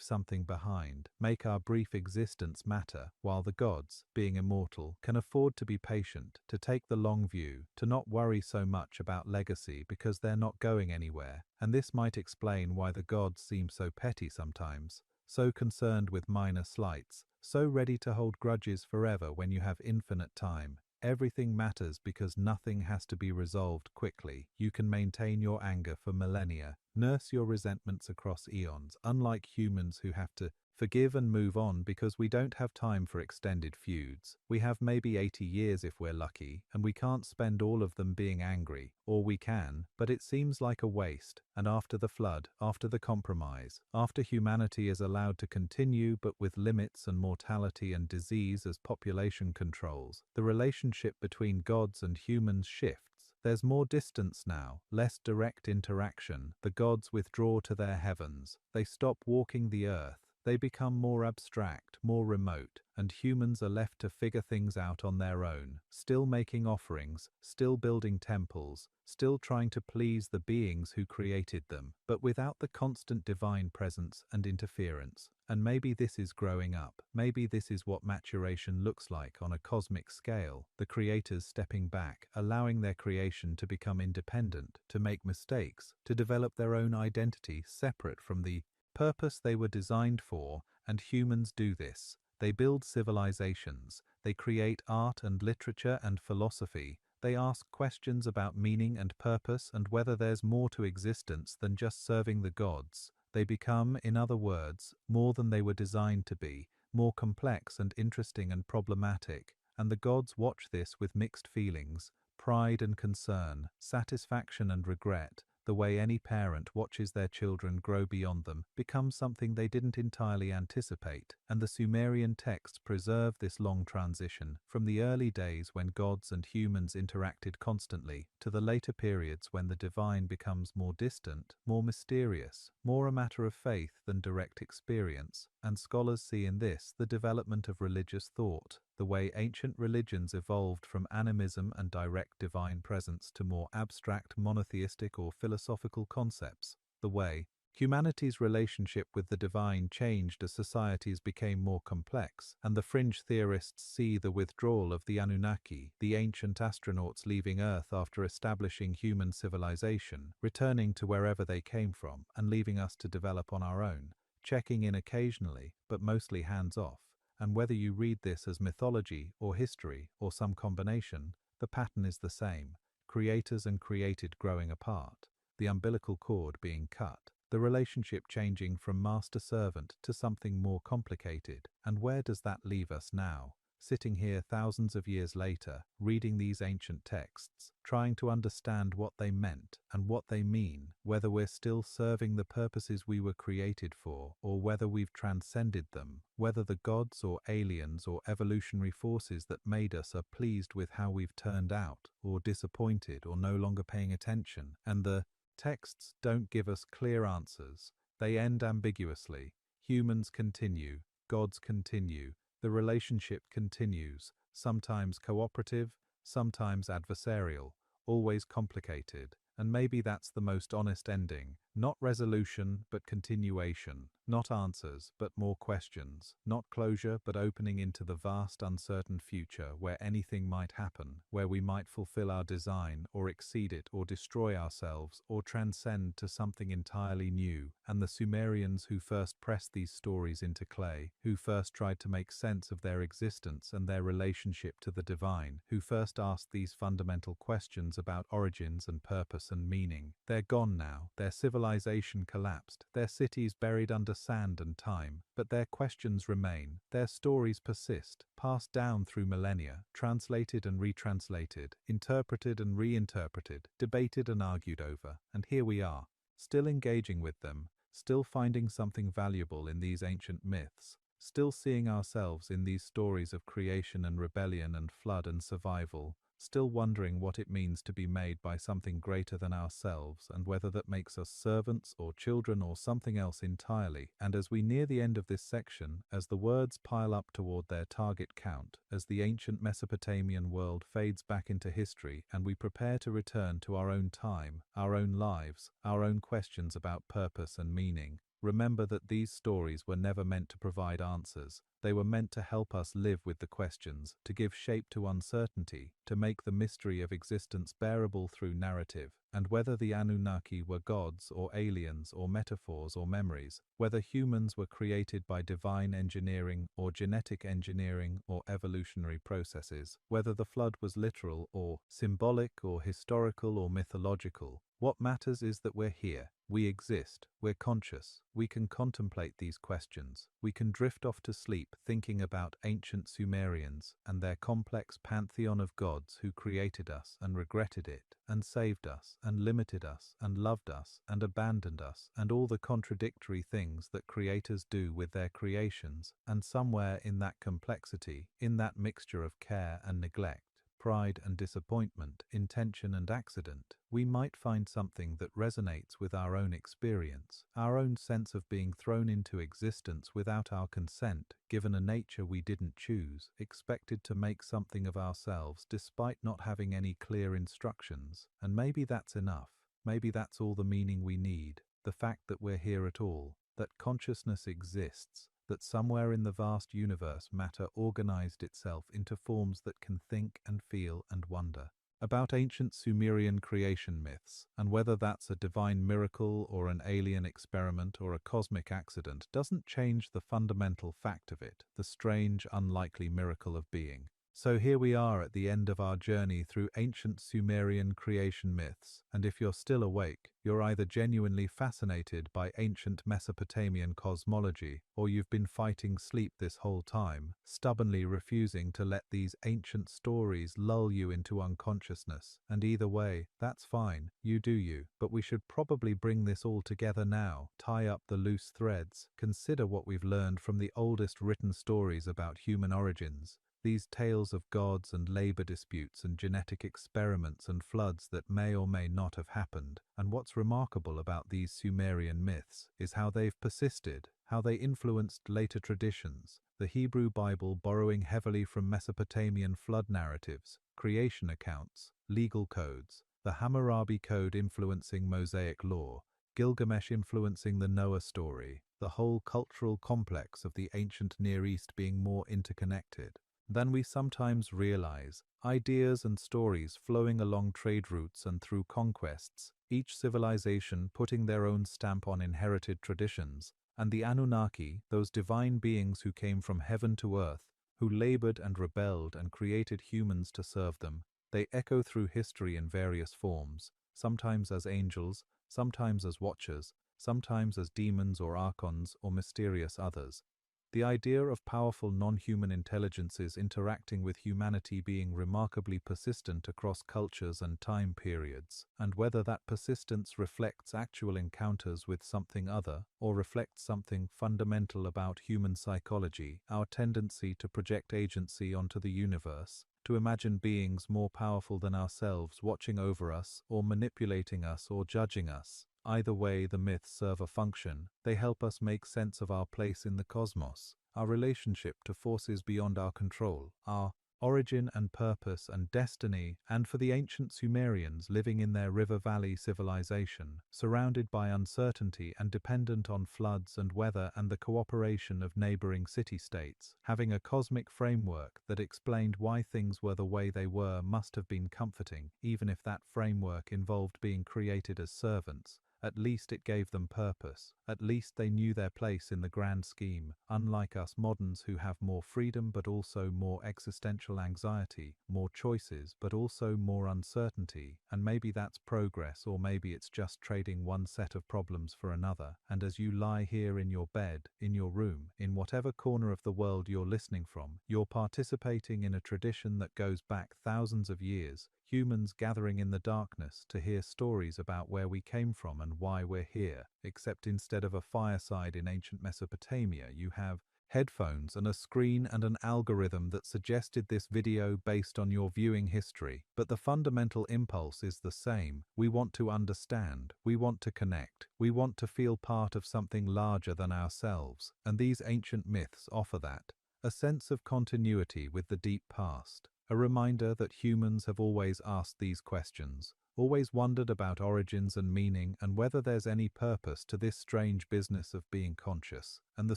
something behind, make our brief existence matter, while the gods, being immortal, can afford to be patient, to take the long view, to not worry so much about legacy because they're not going anywhere. And this might explain why the gods seem so petty sometimes, so concerned with minor slights, so ready to hold grudges forever when you have infinite time. Everything matters because nothing has to be resolved quickly. You can maintain your anger for millennia, nurse your resentments across eons, unlike humans who have to forgive and move on because we don't have time for extended feuds. We have maybe 80 years if we're lucky, and we can't spend all of them being angry. Or we can, but it seems like a waste. And after the flood, after the compromise, after humanity is allowed to continue but with limits and mortality and disease as population controls, the relationship between gods and humans shifts. There's more distance now, less direct interaction. The gods withdraw to their heavens. They stop walking the earth. They become more abstract, more remote, and humans are left to figure things out on their own, still making offerings, still building temples, still trying to please the beings who created them, but without the constant divine presence and interference. And maybe this is growing up. Maybe this is what maturation looks like on a cosmic scale. The creators stepping back, allowing their creation to become independent, to make mistakes, to develop their own identity separate from the purpose they were designed for. And humans do this. They build civilizations. They create art and literature and philosophy. They ask questions about meaning and purpose and whether there's more to existence than just serving the gods. They become, in other words, more than they were designed to be, more complex and interesting and problematic. And the gods watch this with mixed feelings, pride and concern, satisfaction and regret. The way any parent watches their children grow beyond them becomes something they didn't entirely anticipate, and the Sumerian texts preserve this long transition from the early days when gods and humans interacted constantly to the later periods when the divine becomes more distant, more mysterious, more a matter of faith than direct experience. And scholars see in this the development of religious thought, the way ancient religions evolved from animism and direct divine presence to more abstract monotheistic or philosophical concepts, the way humanity's relationship with the divine changed as societies became more complex, and the fringe theorists see the withdrawal of the Anunnaki, the ancient astronauts leaving Earth after establishing human civilization, returning to wherever they came from, and leaving us to develop on our own, checking in occasionally, but mostly hands-off. And whether you read this as mythology or history or some combination, the pattern is the same: creators and created growing apart, the umbilical cord being cut, the relationship changing from master-servant to something more complicated. And where does that leave us now? Sitting here thousands of years later, reading these ancient texts, trying to understand what they meant and what they mean, whether we're still serving the purposes we were created for, or whether we've transcended them, whether the gods or aliens or evolutionary forces that made us are pleased with how we've turned out, or disappointed or no longer paying attention. And the texts don't give us clear answers. They end ambiguously. Humans continue, gods continue, the relationship continues, sometimes cooperative, sometimes adversarial, always complicated. And maybe that's the most honest ending. Not resolution, but continuation. Not answers, but more questions. Not closure, but opening into the vast uncertain future where anything might happen, where we might fulfill our design, or exceed it, or destroy ourselves, or transcend to something entirely new. And the Sumerians who first pressed these stories into clay, who first tried to make sense of their existence and their relationship to the divine, who first asked these fundamental questions about origins and purpose and meaning, they're gone now. Their civilization collapsed, their cities buried under sand and time, but their questions remain, their stories persist, passed down through millennia, translated and retranslated, interpreted and reinterpreted, debated and argued over, and here we are, still engaging with them, still finding something valuable in these ancient myths, still seeing ourselves in these stories of creation and rebellion and flood and survival, still wondering what it means to be made by something greater than ourselves and whether that makes us servants or children or something else entirely. And as we near the end of this section, as the words pile up toward their target count, as the ancient Mesopotamian world fades back into history and we prepare to return to our own time, our own lives, our own questions about purpose and meaning, remember that these stories were never meant to provide answers. They were meant to help us live with the questions, to give shape to uncertainty, to make the mystery of existence bearable through narrative. And whether the Anunnaki were gods or aliens or metaphors or memories, whether humans were created by divine engineering or genetic engineering or evolutionary processes, whether the flood was literal or symbolic or historical or mythological, what matters is that we're here. We exist, we're conscious, we can contemplate these questions, we can drift off to sleep thinking about ancient Sumerians and their complex pantheon of gods who created us and regretted it, and saved us, and limited us, and loved us, and abandoned us, and all the contradictory things that creators do with their creations, and somewhere in that complexity, in that mixture of care and neglect, pride and disappointment, intention and accident, we might find something that resonates with our own experience, our own sense of being thrown into existence without our consent, given a nature we didn't choose, expected to make something of ourselves despite not having any clear instructions. And maybe that's enough. Maybe that's all the meaning we need, the fact that we're here at all, that consciousness exists, that somewhere in the vast universe matter organized itself into forms that can think and feel and wonder. About ancient Sumerian creation myths, and whether that's a divine miracle or an alien experiment or a cosmic accident, doesn't change the fundamental fact of it, the strange, unlikely miracle of being. So here we are at the end of our journey through ancient Sumerian creation myths, and if you're still awake, you're either genuinely fascinated by ancient Mesopotamian cosmology, or you've been fighting sleep this whole time, stubbornly refusing to let these ancient stories lull you into unconsciousness. And either way, that's fine, you do you, but we should probably bring this all together now, tie up the loose threads, consider what we've learned from the oldest written stories about human origins. These tales of gods and labor disputes and genetic experiments and floods that may or may not have happened. And what's remarkable about these Sumerian myths is how they've persisted, how they influenced later traditions, the Hebrew Bible borrowing heavily from Mesopotamian flood narratives, creation accounts, legal codes, the Hammurabi Code influencing Mosaic law, Gilgamesh influencing the Noah story, the whole cultural complex of the ancient Near East being more interconnected than we sometimes realize, ideas and stories flowing along trade routes and through conquests, each civilization putting their own stamp on inherited traditions, and the Anunnaki, those divine beings who came from heaven to earth, who labored and rebelled and created humans to serve them, they echo through history in various forms, sometimes as angels, sometimes as watchers, sometimes as demons or archons or mysterious others. The idea of powerful non-human intelligences interacting with humanity being remarkably persistent across cultures and time periods, and whether that persistence reflects actual encounters with something other, or reflects something fundamental about human psychology, our tendency to project agency onto the universe, to imagine beings more powerful than ourselves watching over us, or manipulating us, or judging us. Either way, the myths serve a function. They help us make sense of our place in the cosmos, our relationship to forces beyond our control, our origin and purpose and destiny, and for the ancient Sumerians living in their river valley civilization, surrounded by uncertainty and dependent on floods and weather and the cooperation of neighboring city-states, having a cosmic framework that explained why things were the way they were must have been comforting, even if that framework involved being created as servants. At least it gave them purpose. At least they knew their place in the grand scheme, unlike us moderns who have more freedom but also more existential anxiety, more choices but also more uncertainty, and maybe that's progress or maybe it's just trading one set of problems for another. And as you lie here in your bed, in your room, in whatever corner of the world you're listening from, you're participating in a tradition that goes back thousands of years, humans gathering in the darkness to hear stories about where we came from and why we're here, except instead of a fireside in ancient Mesopotamia, you have headphones and a screen and an algorithm that suggested this video based on your viewing history. But the fundamental impulse is the same. We want to understand, we want to connect, we want to feel part of something larger than ourselves, and these ancient myths offer that. A sense of continuity with the deep past. A reminder that humans have always asked these questions, always wondered about origins and meaning and whether there's any purpose to this strange business of being conscious. And the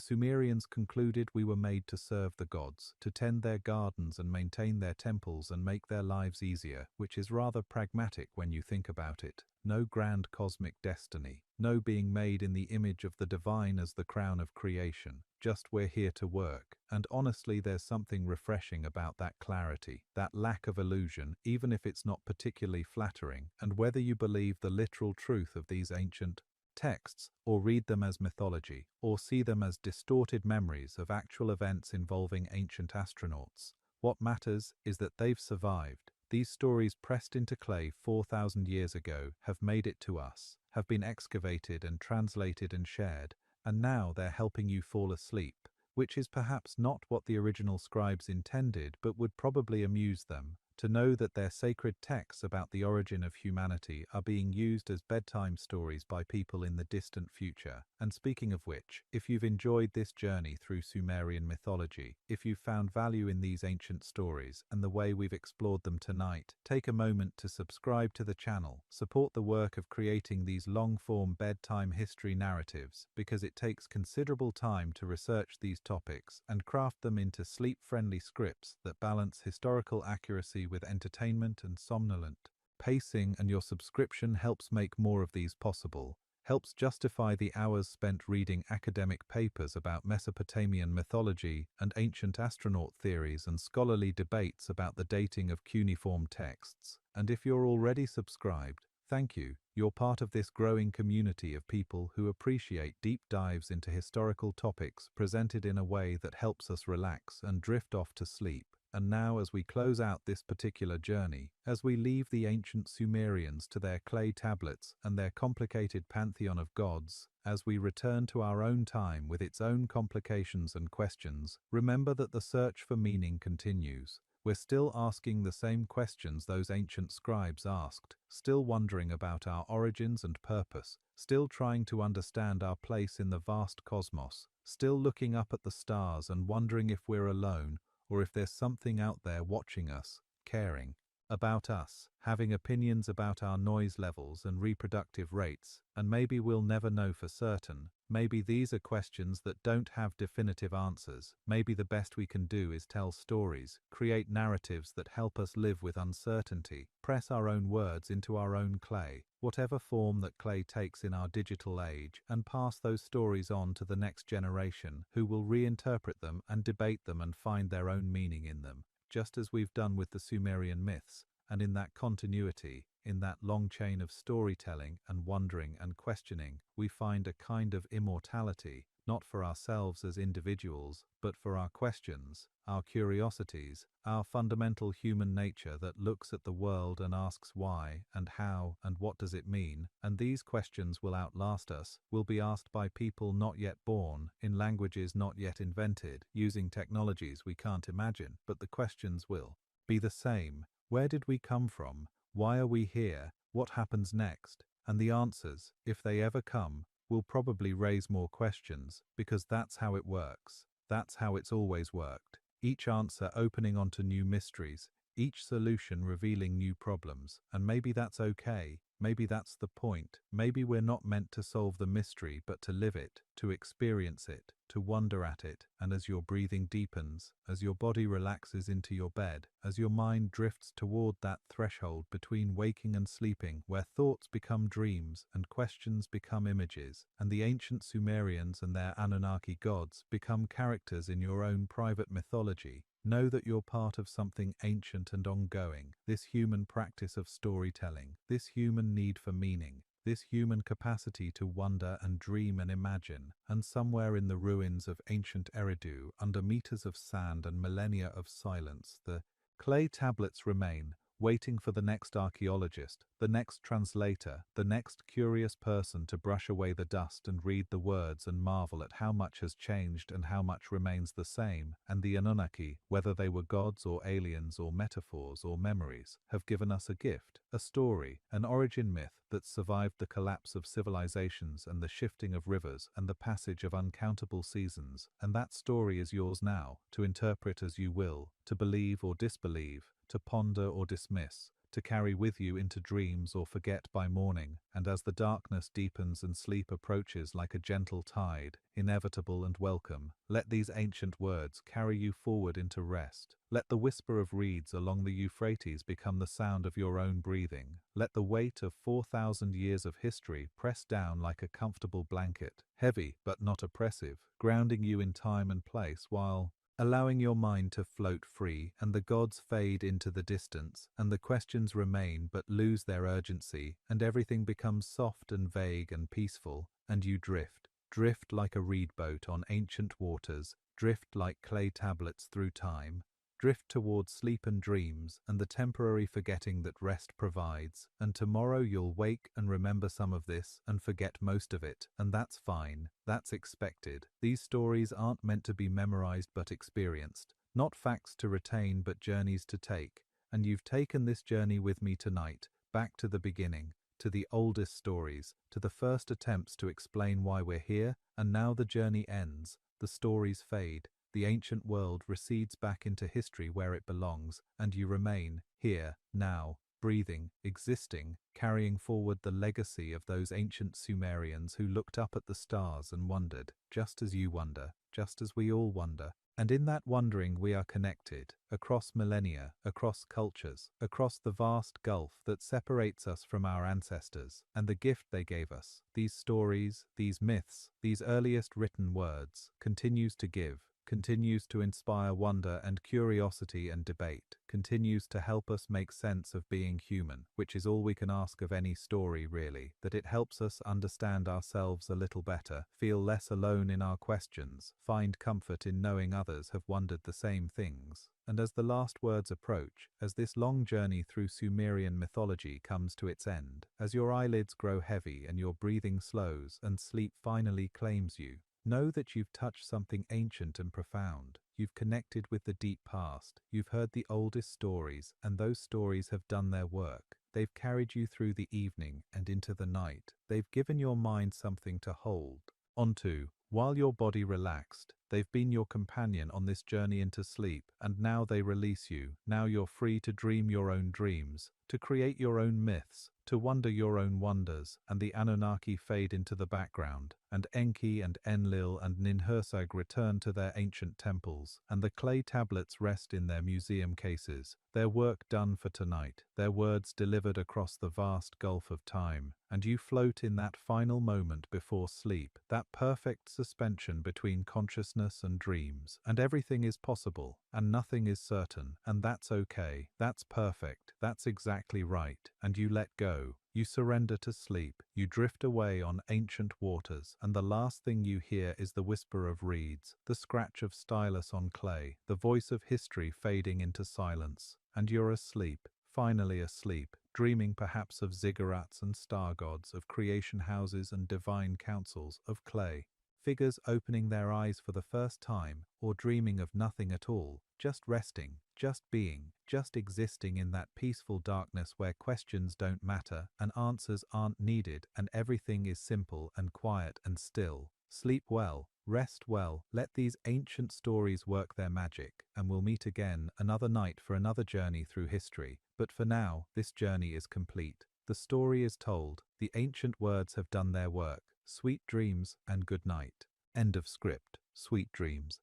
Sumerians concluded we were made to serve the gods, to tend their gardens and maintain their temples and make their lives easier, which is rather pragmatic when you think about it. No grand cosmic destiny, no being made in the image of the divine as the crown of creation, just we're here to work. And honestly, there's something refreshing about that clarity, that lack of illusion, even if it's not particularly flattering. And whether you believe the literal truth of these ancient texts, or read them as mythology, or see them as distorted memories of actual events involving ancient astronauts, what matters is that they've survived. These stories pressed into clay 4,000 years ago have made it to us, have been excavated and translated and shared, and now they're helping you fall asleep, which is perhaps not what the original scribes intended but would probably amuse them. To know that their sacred texts about the origin of humanity are being used as bedtime stories by people in the distant future. And speaking of which, if you've enjoyed this journey through Sumerian mythology, if you've found value in these ancient stories and the way we've explored them tonight, take a moment to subscribe to the channel, support the work of creating these long-form bedtime history narratives, because it takes considerable time to research these topics and craft them into sleep-friendly scripts that balance historical accuracy with entertainment and somnolent pacing, and your subscription helps make more of these possible, helps justify the hours spent reading academic papers about Mesopotamian mythology and ancient astronaut theories and scholarly debates about the dating of cuneiform texts. And if you're already subscribed, thank you. You're part of this growing community of people who appreciate deep dives into historical topics presented in a way that helps us relax and drift off to sleep. And now, as we close out this particular journey, as we leave the ancient Sumerians to their clay tablets and their complicated pantheon of gods, as we return to our own time with its own complications and questions, remember that the search for meaning continues. We're still asking the same questions those ancient scribes asked, still wondering about our origins and purpose, still trying to understand our place in the vast cosmos, still looking up at the stars and wondering if we're alone, or if there's something out there watching us, caring about us, having opinions about our noise levels and reproductive rates, and maybe we'll never know for certain. Maybe these are questions that don't have definitive answers. Maybe the best we can do is tell stories, create narratives that help us live with uncertainty, press our own words into our own clay, whatever form that clay takes in our digital age, and pass those stories on to the next generation, who will reinterpret them and debate them and find their own meaning in them, just as we've done with the Sumerian myths. And in that continuity, in that long chain of storytelling and wondering and questioning, we find a kind of immortality, not for ourselves as individuals, but for our questions, our curiosities, our fundamental human nature that looks at the world and asks why and how and what does it mean. And these questions will outlast us, will be asked by people not yet born, in languages not yet invented, using technologies we can't imagine, but the questions will be the same. Where did we come from? Why are we here? What happens next? And the answers, if they ever come, will probably raise more questions, because that's how it works. That's how it's always worked. each answer opening onto new mysteries, each solution revealing new problems. And maybe that's okay. Maybe that's the point. Maybe we're not meant to solve the mystery, but to live it, to experience it, to wonder at it. And as your breathing deepens, as your body relaxes into your bed, as your mind drifts toward that threshold between waking and sleeping, where thoughts become dreams and questions become images, and the ancient Sumerians and their Anunnaki gods become characters in your own private mythology, know that you're part of something ancient and ongoing, this human practice of storytelling, this human need for meaning, this human capacity to wonder and dream and imagine. And somewhere in the ruins of ancient Eridu, under meters of sand and millennia of silence, the clay tablets remain, waiting for the next archaeologist, the next translator, the next curious person to brush away the dust and read the words and marvel at how much has changed and how much remains the same. And the Anunnaki, whether they were gods or aliens or metaphors or memories, have given us a gift, a story, an origin myth that survived the collapse of civilizations and the shifting of rivers and the passage of uncountable seasons. And that story is yours now, to interpret as you will, to believe or disbelieve, to ponder or dismiss, to carry with you into dreams or forget by morning. And as the darkness deepens and sleep approaches like a gentle tide, inevitable and welcome, let these ancient words carry you forward into rest. Let the whisper of reeds along the Euphrates become the sound of your own breathing. Let the weight of 4,000 years of history press down like a comfortable blanket, heavy but not oppressive, grounding you in time and place while allowing your mind to float free. And the gods fade into the distance, and the questions remain but lose their urgency, and everything becomes soft and vague and peaceful, and you drift like a reed boat on ancient waters, drift like clay tablets through time, drift towards sleep and dreams and the temporary forgetting that rest provides. And tomorrow you'll wake and remember some of this and forget most of it, and that's fine, that's expected. These stories aren't meant to be memorized but experienced, not facts to retain but journeys to take. And you've taken this journey with me tonight, back to the beginning, to the oldest stories, to the first attempts to explain why we're here. And now the journey ends, the stories fade, the ancient world recedes back into history where it belongs, and you remain, here, now, breathing, existing, carrying forward the legacy of those ancient Sumerians who looked up at the stars and wondered, just as you wonder, just as we all wonder. And in that wondering we are connected, across millennia, across cultures, across the vast gulf that separates us from our ancestors, and the gift they gave us, these stories, these myths, these earliest written words, continues to give, continues to inspire wonder and curiosity and debate, continues to help us make sense of being human, which is all we can ask of any story really, that it helps us understand ourselves a little better, feel less alone in our questions, find comfort in knowing others have wondered the same things. And as the last words approach, as this long journey through Sumerian mythology comes to its end, as your eyelids grow heavy and your breathing slows and sleep finally claims you, know that you've touched something ancient and profound. You've connected with the deep past. You've heard the oldest stories, and those stories have done their work. They've carried you through the evening and into the night. They've given your mind something to hold onto while your body relaxed. They've been your companion on this journey into sleep, and now they release you. Now you're free to dream your own dreams, to create your own myths, to wonder your own wonders. And the Anunnaki fade into the background, and Enki and Enlil and Ninhursag return to their ancient temples, and the clay tablets rest in their museum cases, their work done for tonight, their words delivered across the vast gulf of time. And you float in that final moment before sleep, that perfect suspension between consciousness and dreams. And everything is possible, and nothing is certain, and that's okay, that's perfect, that's exactly right. And you let go. You surrender to sleep, you drift away on ancient waters, and the last thing you hear is the whisper of reeds, the scratch of stylus on clay, the voice of history fading into silence. And you're asleep, finally asleep, dreaming perhaps of ziggurats and star gods, of creation houses and divine councils, of clay, figures opening their eyes for the first time, or dreaming of nothing at all, just resting, just being, just existing in that peaceful darkness where questions don't matter and answers aren't needed and everything is simple and quiet and still. Sleep well, Rest well, let these ancient stories work their magic, and we'll meet again another night for another journey through history. But for now, this journey is complete. The story is told, the ancient words have done their work. Sweet dreams and good night. End of script. Sweet dreams.